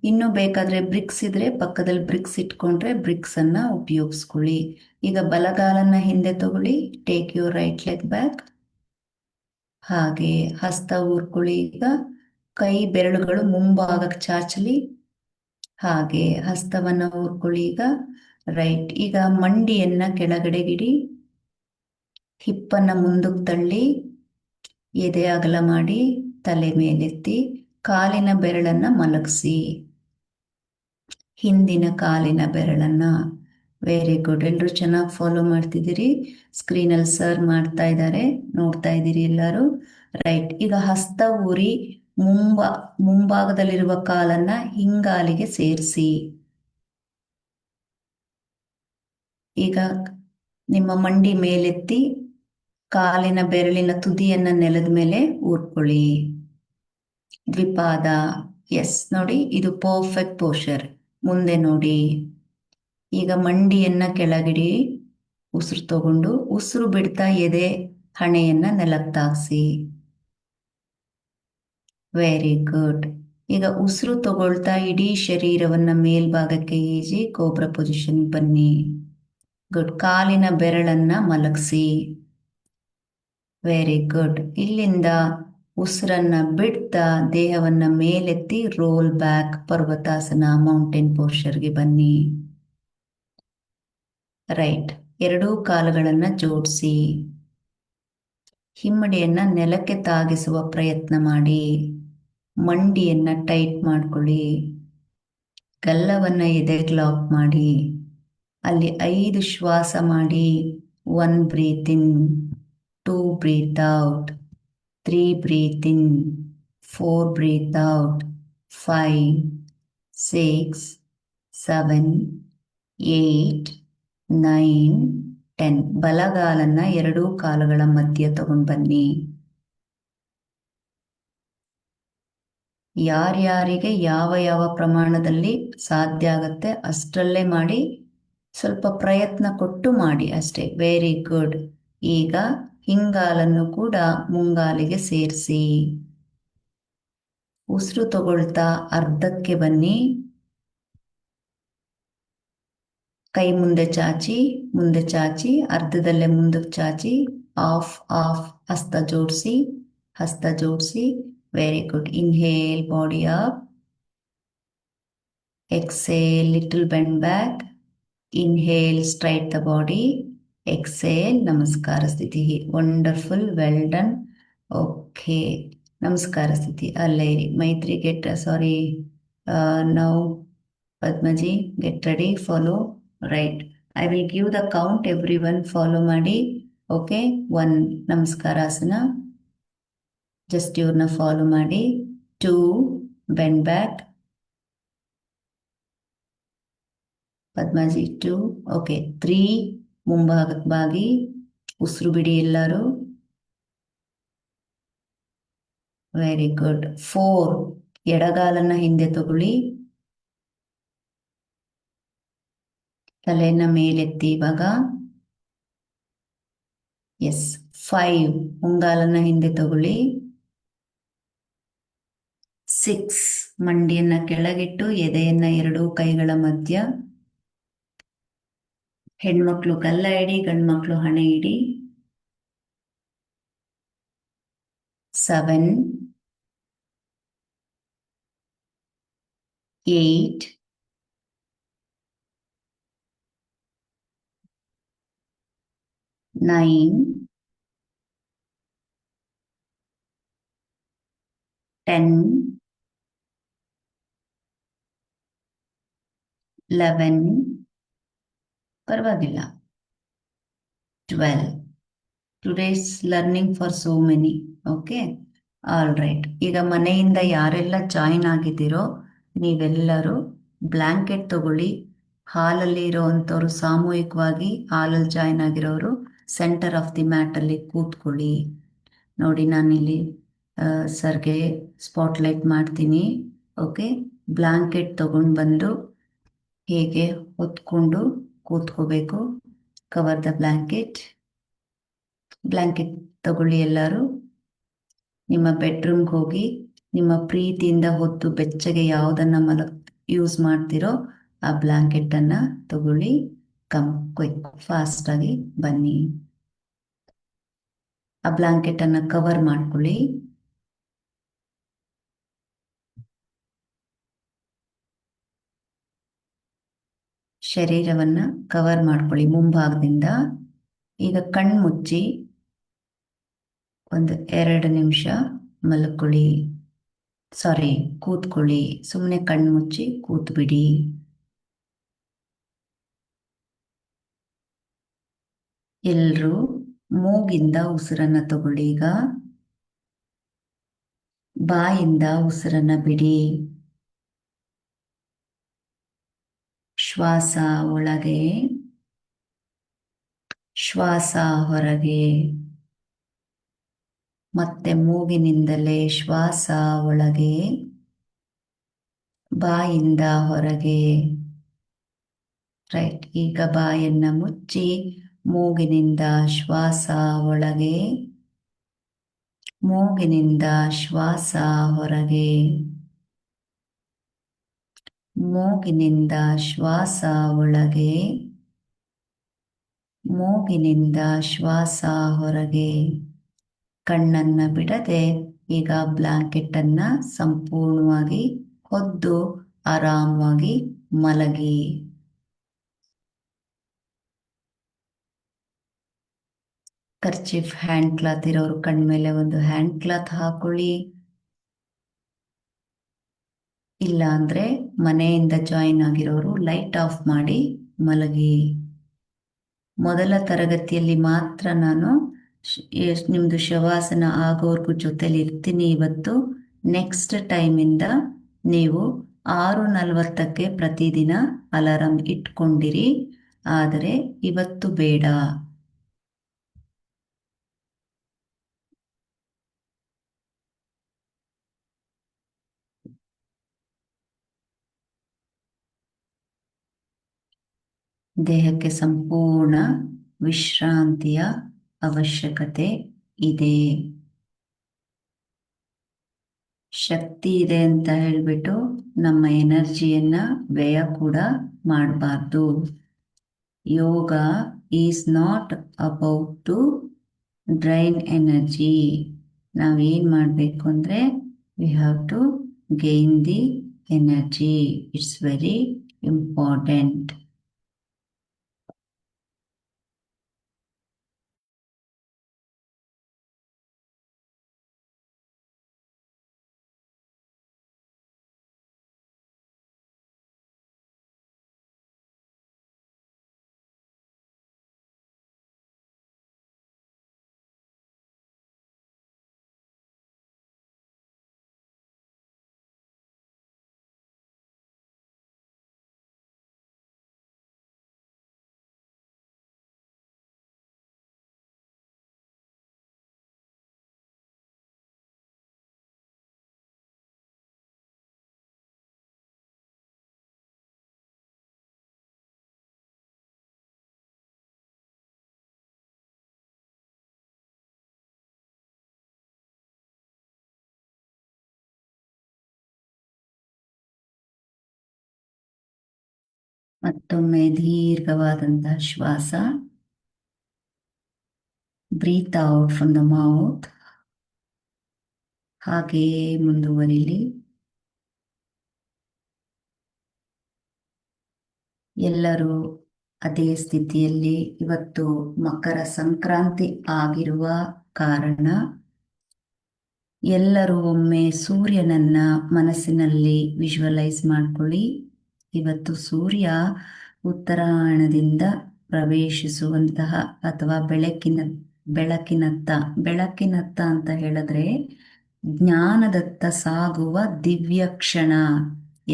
ಇನ್ನು ಬೇಕಾದ್ರೆ ಬ್ರಿಕ್ಸ್ ಇದ್ರೆ ಪಕ್ಕದಲ್ಲಿ ಬ್ರಿಕ್ಸ್ ಇಟ್ಕೊಂಡ್ರೆ ಬ್ರಿಕ್ಸ್ ಅನ್ನ ಉಪಯೋಗಿಸ್ಕೊಳ್ಳಿ. ಈಗ ಬಲಗಾಲನ್ನ ಹಿಂದೆ ತಗೊಳ್ಳಿ. Take your right leg back. ಹಾಗೆ ಹಸ್ತ ಊರ್ಕೊಳ್ಳಿ. ಈಗ ಕೈ ಬೆರಳುಗಳು ಮುಂಭಾಗಕ್ಕೆ ಚಾಚಲಿ. ಹಾಗೆ ಹಸ್ತವನ್ನ ಊರ್ಕೊಳ್ಳಿ. ಈಗ ರೈಟ್, ಈಗ ಮಂಡಿಯನ್ನ ಕೆಳಗಡೆಗಿಡಿ. ಹಿಪ್ಪನ್ನ ಮುಂದಕ್ಕೆ ತಳ್ಳಿ, ಎದೆ ಅಗಲ ಮಾಡಿ, ತಲೆ ಮೇಲೆತ್ತಿ, ಕಾಲಿನ ಬೆರಳನ್ನ ಮಲಗಿಸಿ. ಹಿಂದಿನ ಕಾಲಿನ ಬೆರಳನ್ನ. Very good. ಎಲ್ಲರೂ ಚೆನ್ನಾಗಿ ಫಾಲೋ ಮಾಡ್ತಿದ್ದೀರಿ. ಸ್ಕ್ರೀನಲ್ಲಿ ಸರ್ ಮಾಡ್ತಾ ಇದ್ದಾರೆ, ನೋಡ್ತಾ ಇದ್ದೀರಿ ಎಲ್ಲರೂ. ರೈಟ್, ಈಗ ಹಸ್ತ ಊರಿ ಮುಂಭಾಗದಲ್ಲಿರುವ ಕಾಲನ್ನ ಹಿಂಗಾಲಿಗೆ ಸೇರಿಸಿ. ಈಗ ನಿಮ್ಮ ಮಂಡಿ ಮೇಲೆತ್ತಿ ಕಾಲಿನ ಬೆರಳಿನ ತುದಿಯನ್ನ ನೆಲದ ಮೇಲೆ ಊರ್ಕೊಳ್ಳಿ. ದ್ವಿಪಾದ. ಎಸ್, ನೋಡಿ ಇದು ಪರ್ಫೆಕ್ಟ್ ಪೋಸ್ಚರ್. ಮುಂದೆ ನೋಡಿ. ಈಗ ಮಂಡಿಯನ್ನ ಕೆಳಗಿಡಿ. ಉಸಿರು ತಗೊಂಡು ಉಸಿರು ಬಿಡ್ತಾ ಎದೆ ಹಣೆಯನ್ನ ನೆಲಕ್ಕೆ ತಾಗಿಸಿ. Very good. ಈಗ ಉಸಿರು ತಗೊಳ್ತಾ ಇಡೀ ಶರೀರವನ್ನ ಮೇಲ್ಭಾಗಕ್ಕೆ ಈಜಿ ಕೋಬ್ರಾ ಪೊಸಿಷನ್ ಬನ್ನಿ. ಗುಡ್. ಕಾಲಿನ ಬೆರಳನ್ನ ಮಲಗಿಸಿ. Very good. ಇಲ್ಲಿಂದ ಉಸಿರನ್ನ ಬಿಡ್ತಾ ದೇಹವನ್ನ ಮೇಲೆತ್ತಿ ರೋಲ್ ಬ್ಯಾಕ್, ಪರ್ವತಾಸನ, ಮೌಂಟೇನ್ ಪೋಸ್ಚರ್ಗೆ ಬನ್ನಿ. ರೈಟ್, ಎರಡೂ ಕಾಲುಗಳನ್ನ ಜೋಡಿಸಿ. ಹಿಮ್ಮಡಿಯನ್ನ ನೆಲಕ್ಕೆ ತಾಗಿಸುವ ಪ್ರಯತ್ನ ಮಾಡಿ. ಮಂಡಿಯನ್ನ ಟೈಟ್ ಮಾಡ್ಕೊಳ್ಳಿ. ಗಲ್ಲವನ್ನ ಎದೆಗೆ ಲಾಕ್ ಮಾಡಿ. ಅಲ್ಲಿ 5 ಶ್ವಾಸ ಮಾಡಿ. 1 ಬ್ರೀತ್ ಇನ್, 2 ಬ್ರೀತ್ ಔಟ್, 3 ಬ್ರೀತ್ ಇನ್, 4 ಬ್ರೀತ್ ಔಟ್, 5, 6, 7, 8, 9, 10. ಬಲಗಾಲನ್ನ ಎರಡೂ ಕಾಲುಗಳ ಮಧ್ಯೆ ತಗೊಂಡು ಬನ್ನಿ. ಯಾರ್ಯಾರಿಗೆ ಯಾವ ಯಾವ ಪ್ರಮಾಣದಲ್ಲಿ ಸಾಧ್ಯ ಆಗತ್ತೆ ಅಷ್ಟರಲ್ಲೇ ಮಾಡಿ. ಸ್ವಲ್ಪ ಪ್ರಯತ್ನ ಕೊಟ್ಟು ಮಾಡಿ ಅಷ್ಟೇ. Very good. ಈಗ ಹಿಂಗಾಲನ್ನು ಕೂಡ ಮುಂಗಾಲಿಗೆ ಸೇರಿಸಿ. ಉಸಿರು ತಗೊಳ್ತಾ ಅರ್ಧಕ್ಕೆ ಬನ್ನಿ. ಕೈ ಮುಂದೆ ಚಾಚಿ, ಮುಂದೆ ಚಾಚಿ, ಅರ್ಧದಲ್ಲೇ ಮುಂದಕ್ಕೆ ಚಾಚಿ, ಆಫ್ ಆಫ್. ಹಸ್ತ ಜೋಡಿಸಿ, ಹಸ್ತ ಜೋಡಿಸಿ. Very good. Inhale, body up. Exhale, little bend back. Inhale, straight the body. Exhale, Namaskara Sthiti. Wonderful, well done. Okay, Namaskara Sthiti. Allayri. Maitri, now Padmaji, get ready, follow. Right. I will give the count, everyone follow Madi. Okay, 1 Namaskarasana. Just iವ್ರನ್ನ follow ಮಾಡಿ. 2 bend back. Padmaji 2. Okay, 3 ಮುಂಭಾಗಕ್ಕೆ ಬಾಗಿ. ಉಸಿರು ಬಿಡಿ ಎಲ್ಲರೂ. Very good. 4 ಎಡಗಾಲನ್ನ ಹಿಂದೆ ತಗೊಳ್ಳಿ. ತಲೆಯನ್ನ ಮೇಲೆತ್ತಿ ಇವಾಗ. S. 5 ಮುಂಗಾಲನ್ನ ಹಿಂದೆ ತಗೊಳ್ಳಿ. 6 ಮಂಡಿಯನ್ನ ಕೆಳಗಿಟ್ಟು ಎದೆಯನ್ನ ಎರಡೂ ಕೈಗಳ ಮಧ್ಯ. ಹೆಣ್ಮಕ್ಳು ಗಲ್ಲ ಇಡಿ, ಗಂಡ್ಮಕ್ಳು ಹಣೆ ಇಡಿ. 7, 8, 9, 10, 11, ಪರವಾಗಿಲ್ಲ, 12. Today's learning for so many. Okay, all right. ಈಗ ಮನೆಯಿಂದ ಯಾರೆಲ್ಲ ಜಾಯಿನ್ ಆಗಿದ್ದೀರೋ ನೀವೆಲ್ಲರೂ ಬ್ಲ್ಯಾಂಕೆಟ್ ತಗೊಳ್ಳಿ. ಹಾಲಲ್ಲಿ ಇರೋವಂಥವ್ರು ಸಾಮೂಹಿಕವಾಗಿ ಹಾಲಲ್ಲಿ ಜಾಯಿನ್ ಆಗಿರೋರು ಸೆಂಟರ್ ಆಫ್ ದಿ ಮ್ಯಾಟಲ್ಲಿ ಕೂತ್ಕೊಳ್ಳಿ. ನೋಡಿ, ನಾನಿಲ್ಲಿ ಸರ್ಗೆ ಸ್ಪಾಟ್ಲೈಟ್ ಮಾಡ್ತೀನಿ. ಓಕೆ, ಬ್ಲ್ಯಾಂಕೆಟ್ ತಗೊಂಡು ಬಂದು ಹೇಗೆ ಹೊತ್ಕೊಂಡು ಕೂತ್ಕೋಬೇಕು. Cover the blanket. ಬ್ಲ್ಯಾಂಕೆಟ್ ತಗೊಳ್ಳಿ ಎಲ್ಲರೂ. ನಿಮ್ಮ ಬೆಡ್ರೂಮ್ಗೆ ಹೋಗಿ ನಿಮ್ಮ ಪ್ರೀತಿಯಿಂದ ಹೊತ್ತು ಬೆಚ್ಚಗೆ ಯಾವುದನ್ನು ಯೂಸ್ ಮಾಡ್ತಿರೋ ಆ ಬ್ಲ್ಯಾಂಕೆಟನ್ನು ತಗೊಳ್ಳಿ. ಕ್ವಿಕ್ ಫಾಸ್ಟಾಗಿ ಬನ್ನಿ. ಆ ಬ್ಲ್ಯಾಂಕೆಟನ್ನು ಕವರ್ ಮಾಡ್ಕೊಳ್ಳಿ. ಶರೀರವನ್ನು ಕವರ್ ಮಾಡ್ಕೊಳ್ಳಿ ಮುಂಭಾಗದಿಂದ. ಈಗ ಕಣ್ಣು ಮುಚ್ಚಿ ಒಂದು 2 ನಿಮಿಷ ಮಲ್ಕೊಳ್ಳಿ. ಕೂತ್ಕೊಳ್ಳಿ. ಸುಮ್ಮನೆ ಕಣ್ಣು ಮುಚ್ಚಿ ಕೂತ್ಬಿಡಿ. ಎಲ್ಲರೂ ಮೂಗಿಂದ ಉಸಿರನ್ನ ತಗೊಳ್ಳಿ. ಈಗ ಬಾಯಿಂದ ಉಸಿರನ್ನ ಬಿಡಿ. ಶ್ವಾಸ ಒಳಗೆ, ಶ್ವಾಸ ಹೊರಗೆ. ಮತ್ತೆ ಮೂಗಿನಿಂದಲೇ ಶ್ವಾಸ ಒಳಗೆ, ಬಾಯಿಂದ ಹೊರಗೆ. ರೈಟ್. ಈಗ ಬಾಯನ್ನ ಮುಚ್ಚಿ ಮೂಗಿನಿಂದ ಶ್ವಾಸ ಒಳಗೆ, ಮೂಗಿನಿಂದ ಶ್ವಾಸ ಹೊರಗೆ, ಮೂಗಿನಿಂದ ಶ್ವಾಸ ಒಳಗೆ, ಮೂಗಿನಿಂದ ಶ್ವಾಸ ಹೊರಗೆ. ಕಣ್ಣನ್ನ ಬಿಡದೆ ಈಗ ಬ್ಲ್ಯಾಂಕೆಟ್ ಅನ್ನ ಸಂಪೂರ್ಣವಾಗಿ ಹೊದ್ದು ಆರಾಮವಾಗಿ ಮಲಗಿ. ಕರ್ಚಿಫ್ ಹ್ಯಾಂಡ್ ಕ್ಲಾತ್ ಇರೋರು ಕಣ್ಮೇಲೆ ಒಂದು ಹ್ಯಾಂಡ್ ಕ್ಲಾತ್ ಹಾಕೊಳ್ಳಿ. ಇಲ್ಲ ಅಂದ್ರೆ ಮನೆಯಿಂದ ಜಾಯಿನ್ ಆಗಿರೋರು ಲೈಟ್ ಆಫ್ ಮಾಡಿ ಮಲಗಿ. ಮೊದಲ ತರಗತಿಯಲ್ಲಿ ಮಾತ್ರ ನಾನು ನಿಮ್ಮದು ಶವಾಸನ ಆಗೋವರೆಗೂ ಜೊತೆಲಿ ಇರ್ತೀನಿ ಇವತ್ತು. ನೆಕ್ಸ್ಟ್ ಟೈಮಿಂದ ನೀವು 6:40ಕ್ಕೆ ಪ್ರತಿದಿನ ಅಲಾರಾಮ್ ಇಟ್ಕೊಂಡಿರಿ, ಆದರೆ ಇವತ್ತು ಬೇಡ. ದೇಹಕ್ಕೆ ಸಂಪೂರ್ಣ ವಿಶ್ರಾಂತಿಯ ಅವಶ್ಯಕತೆ ಇದೆ. ಶಕ್ತಿ ಇದೆ ಅಂತ ಹೇಳ್ಬಿಟ್ಟು ನಮ್ಮ ಎನರ್ಜಿಯನ್ನ ವ್ಯಯ ಕೂಡ ಮಾಡಬಾರ್ದು. Yoga is not about to drain energy. ನಾವೇನು ಮಾಡಬೇಕು ಅಂದರೆ we have to gain the energy. It's very important. ಮತ್ತೊಮ್ಮೆ ದೀರ್ಘವಾದಂತಹ ಶ್ವಾಸ. Breathe out from the mouth. ಹಾಗೆಯೇ ಮುಂದುವರಿಲಿ. ಎಲ್ಲರೂ ಅದೇ ಸ್ಥಿತಿಯಲ್ಲಿ. ಇವತ್ತು ಮಕರ ಸಂಕ್ರಾಂತಿ ಆಗಿರುವ ಕಾರಣ ಎಲ್ಲರೂ ಒಮ್ಮೆ ಸೂರ್ಯನನ್ನ ಮನಸ್ಸಿನಲ್ಲಿ ವಿಜುವಲೈಸ್ ಮಾಡ್ಕೊಳ್ಳಿ. ಇವತ್ತು ಸೂರ್ಯ ಉತ್ತರಾಯಣದಿಂದ ಪ್ರವೇಶಿಸುವಂತಹ ಅಥವಾ ಬೆಳಕಿನತ್ತ ಅಂತ ಹೇಳಿದ್ರೆ ಜ್ಞಾನದತ್ತ ಸಾಗುವ ದಿವ್ಯ ಕ್ಷಣ.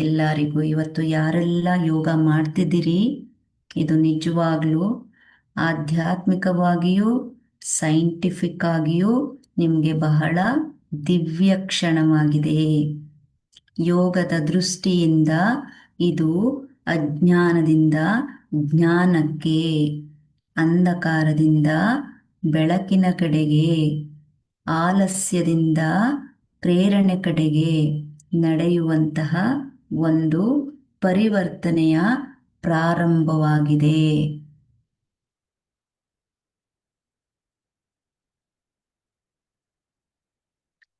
ಎಲ್ಲರಿಗೂ ಇವತ್ತು ಯಾರೆಲ್ಲ ಯೋಗ ಮಾಡ್ತಿದ್ದೀರಿ, ಇದು ನಿಜವಾಗ್ಲೂ ಆಧ್ಯಾತ್ಮಿಕವಾಗಿಯೂ ಸೈಂಟಿಫಿಕ್ ಆಗಿಯೂ ನಿಮಗೆ ಬಹಳ ದಿವ್ಯ ಕ್ಷಣವಾಗಿದೆ. ಯೋಗದ ದೃಷ್ಟಿಯಿಂದ ಇದು ಅಜ್ಞಾನದಿಂದ ಜ್ಞಾನಕ್ಕೆ, ಅಂಧಕಾರದಿಂದ ಬೆಳಕಿನ ಕಡೆಗೆ, ಆಲಸ್ಯದಿಂದ ಪ್ರೇರಣೆ ಕಡೆಗೆ ನಡೆಯುವಂತಹ ಒಂದು ಪರಿವರ್ತನೆಯ ಪ್ರಾರಂಭವಾಗಿದೆ.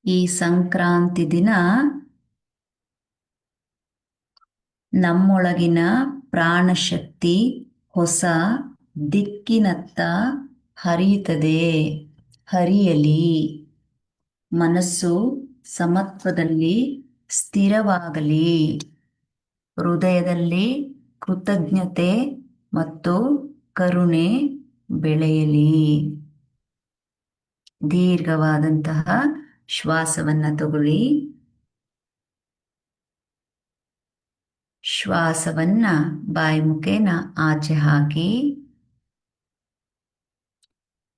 ಈ ಸಂಕ್ರಾಂತಿ ದಿನ ನಮ್ಮೊಳಗಿನ ಪ್ರಾಣಶಕ್ತಿ ಹೊಸ ದಿಕ್ಕಿನತ್ತ ಹರಿಯುತ್ತದೆ. ಹರಿಯಲಿ. ಮನಸ್ಸು ಸಮತ್ವದಲ್ಲಿ ಸ್ಥಿರವಾಗಲಿ. ಹೃದಯದಲ್ಲಿ ಕೃತಜ್ಞತೆ ಮತ್ತು ಕರುಣೆ ಬೆಳೆಯಲಿ. ದೀರ್ಘವಾದಂತಹ ಶ್ವಾಸವನ್ನ ತಗೊಳ್ಳಿ. ಶ್ವಾಸವನ್ನ ಬಾಯಿ ಮುಖೇನ ಆಚೆ ಹಾಕಿ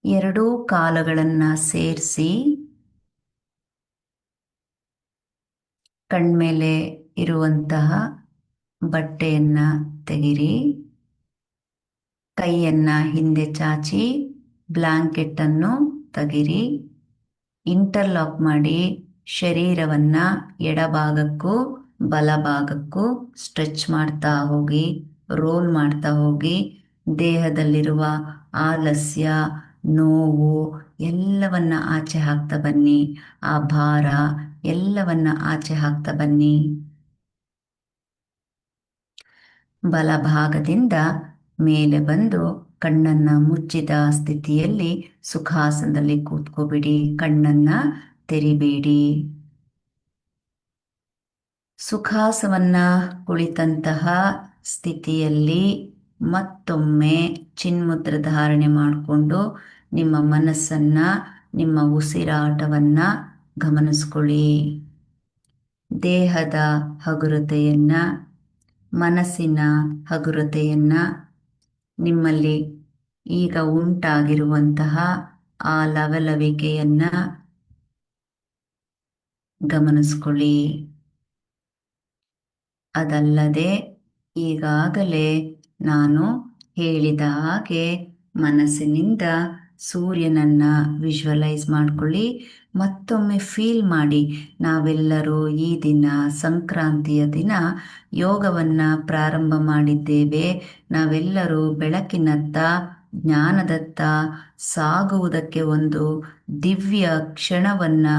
ಎರಡೂ ಕಾಲುಗಳನ್ನ ಸೇರಿಸಿ ಕಣ್ಮೇಲೆ ಇರುವಂತಹ ಬಟ್ಟೆಯನ್ನ ತೆಗಿರಿ. ಕೈಯನ್ನ ಹಿಂದೆ ಚಾಚಿ ಬ್ಲಾಂಕೆಟ್ ಅನ್ನು ತೆಗಿರಿ. ಇಂಟರ್ಲಾಕ್ ಮಾಡಿ ಶರೀರವನ್ನ ಎಡಭಾಗಕ್ಕೂ ಬಲಭಾಗಕ್ಕೂ ಸ್ಟ್ರೆಚ್ ಮಾಡ್ತಾ ಹೋಗಿ, ರೋಲ್ ಮಾಡ್ತಾ ಹೋಗಿ. ದೇಹದಲ್ಲಿರುವ ಆಲಸ್ಯ, ನೋವು ಎಲ್ಲವನ್ನ ಆಚೆ ಹಾಕ್ತಾ ಬನ್ನಿ. ಆ ಭಾರ ಎಲ್ಲವನ್ನ ಆಚೆ ಹಾಕ್ತಾ ಬನ್ನಿ. ಬಲಭಾಗದಿಂದ ಮೇಲೆ ಬಂದು ಕಣ್ಣನ್ನ ಮುಚ್ಚಿದ ಸ್ಥಿತಿಯಲ್ಲಿ ಸುಖಾಸನದಲ್ಲಿ ಕೂತ್ಕೋಬಿಡಿ. ಕಣ್ಣನ್ನ ತೆರಿಬೇಡಿ. ಸುಖಾಸನವನ್ನ ಕುಳಿತಂತಹ ಸ್ಥಿತಿಯಲ್ಲಿ ಮತ್ತೊಮ್ಮೆ ಚಿನ್ಮುದ್ರ ಧಾರಣೆ ಮಾಡಿಕೊಂಡು ನಿಮ್ಮ ಮನಸ್ಸನ್ನು, ನಿಮ್ಮ ಉಸಿರಾಟವನ್ನು ಗಮನಿಸ್ಕೊಳ್ಳಿ. ದೇಹದ ಹಗುರತೆಯನ್ನು, ಮನಸ್ಸಿನ ಹಗುರತೆಯನ್ನು, ನಿಮ್ಮಲ್ಲಿ ಈಗ ಉಂಟಾಗಿರುವಂತಹ ಆ ಲವಲವಿಕೆಯನ್ನು ಗಮನಿಸ್ಕೊಳ್ಳಿ. ಅದಲ್ಲದೆ ಈಗಾಗಲೇ ನಾನು ಹೇಳಿದ ಹಾಗೆ ಮನಸ್ಸಿನಿಂದ ಸೂರ್ಯನನ್ನು ವಿಜುವಲೈಸ್ ಮಾಡಿಕೊಳ್ಳಿ. ಮತ್ತೊಮ್ಮೆ ಫೀಲ್ ಮಾಡಿ, ನಾವೆಲ್ಲರೂ ಈ ದಿನ ಸಂಕ್ರಾಂತಿಯ ದಿನ ಯೋಗವನ್ನು ಪ್ರಾರಂಭ ಮಾಡಿದ್ದೇವೆ. ನಾವೆಲ್ಲರೂ ಬೆಳಕಿನತ್ತ, ಜ್ಞಾನದತ್ತ ಸಾಗುವುದಕ್ಕೆ ಒಂದು ದಿವ್ಯ ಕ್ಷಣವನ್ನು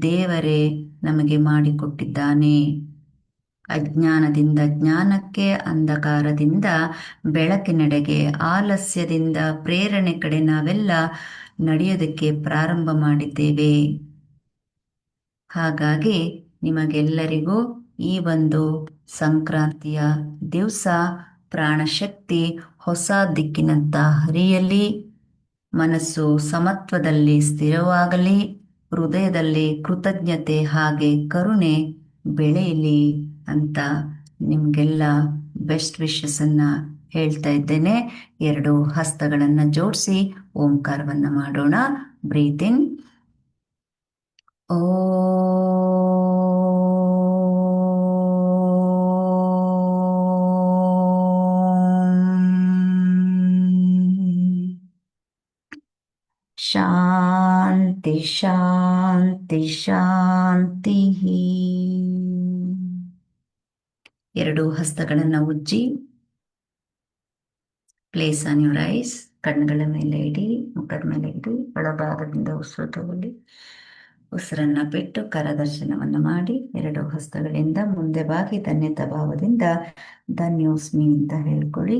ದೇವರೇ ನಮಗೆ ಮಾಡಿಕೊಟ್ಟಿದ್ದಾನೆ. ಅಜ್ಞಾನದಿಂದ ಜ್ಞಾನಕ್ಕೆ, ಅಂಧಕಾರದಿಂದ ಬೆಳಕಿನೆಡೆಗೆ, ಆಲಸ್ಯದಿಂದ ಪ್ರೇರಣೆ ಕಡೆ ನಾವೆಲ್ಲ ನಡೆಯೋದಕ್ಕೆ ಪ್ರಾರಂಭ ಮಾಡಿದ್ದೇವೆ. ಹಾಗಾಗಿ ನಿಮಗೆಲ್ಲರಿಗೂ ಈ ಒಂದು ಸಂಕ್ರಾಂತಿಯ ದಿವಸ ಪ್ರಾಣಶಕ್ತಿ ಹೊಸ ದಿಕ್ಕಿನಂತ ಹರಿಯಲಿ, ಮನಸ್ಸು ಸಮತ್ವದಲ್ಲಿ ಸ್ಥಿರವಾಗಲಿ, ಹೃದಯದಲ್ಲಿ ಕೃತಜ್ಞತೆ ಹಾಗೆ ಕರುಣೆ ಬೆಳೆಯಲಿ ಅಂತ ನಿಮಗೆಲ್ಲ ಬೆಸ್ಟ್ ವಿಶಸ್ಸನ್ನು ಹೇಳ್ತಾ ಇದ್ದೇನೆ. 2 ಹಸ್ತಗಳನ್ನು ಜೋಡಿಸಿ ಓಂಕಾರವನ್ನು ಮಾಡೋಣ. ಬ್ರೀತ್ ಇನ್. ಓ ಶಾಂತಿ ಶಾಂತಿ ಶಾಂತಿ. 2 ಹಸ್ತಗಳನ್ನು ಉಜ್ಜಿ ಪ್ಲೇಸ್ ಆನ್ ಯುವರ್ ಐಸ್. ಕಣ್ಣುಗಳ ಮೇಲೆ ಇಡಿ, ಮುಖದ ಮೇಲೆ ಇಡಿ. ಒಳಭಾಗದಿಂದ ಉಸಿರು ತಗೊಳ್ಳಿ. ಉಸಿರನ್ನು ಬಿಟ್ಟು ಕರದರ್ಶನವನ್ನು ಮಾಡಿ 2 ಹಸ್ತಗಳಿಂದ ಮುಂದೆ ಬಾಗಿ ಧನ್ಯತಾ ಭಾವದಿಂದ ಧನ್ಯೋಸ್ಮಿ ಅಂತ ಹೇಳ್ಕೊಳ್ಳಿ.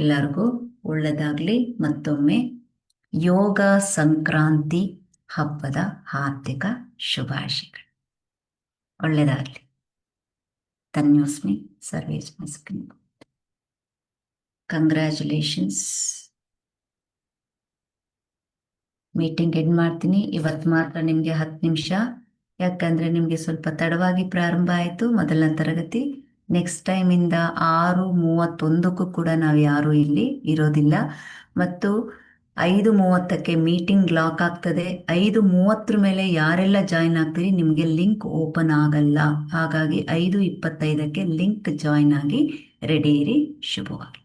ಎಲ್ಲರಿಗೂ ಒಳ್ಳೆಯದಾಗಲಿ. ಮತ್ತೊಮ್ಮೆ ಯೋಗ ಸಂಕ್ರಾಂತಿ ಹಬ್ಬದ ಹಾರ್ದಿಕ ಶುಭಾಶಯಗಳು. ಒಳ್ಳೆಯದಾಗಲಿ. ಧನ್ಯೋಸ್ಮಿ. ಸರ್ವೇ ಜನ ಸುಖಿನೋ. ಕಂಗ್ರ್ಯಾಚುಲೇಷನ್ಸ್. ಮೀಟಿಂಗ್ ಎಂಡ್ ಮಾಡ್ತೀನಿ. ಇವತ್ತು ಮಾತ್ರ ನಿಮಗೆ 10 ನಿಮಿಷ, ಯಾಕಂದರೆ ನಿಮಗೆ ಸ್ವಲ್ಪ ತಡವಾಗಿ ಪ್ರಾರಂಭ ಆಯಿತು ಮೊದಲನೇ ತರಗತಿ. ನೆಕ್ಸ್ಟ್ ಟೈಮಿಂದ 6:31ಕ್ಕೂ ಕೂಡ ನಾವು ಯಾರೂ ಇಲ್ಲಿ ಇರೋದಿಲ್ಲ. ಮತ್ತು 5:30ಕ್ಕೆ ಮೀಟಿಂಗ್ ಲಾಕ್ ಆಗ್ತದೆ. 5:30 ಮೇಲೆ ಯಾರೆಲ್ಲ ಜಾಯ್ನ್ ಆಗ್ತೀರಿ ನಿಮಗೆ ಲಿಂಕ್ ಓಪನ್ ಆಗಲ್ಲ. ಹಾಗಾಗಿ 5:25ಕ್ಕೆ ಲಿಂಕ್ ಜಾಯ್ನ್ ಆಗಿ ರೆಡಿ ಇರಿ. ಶುಭವಾಗಿ.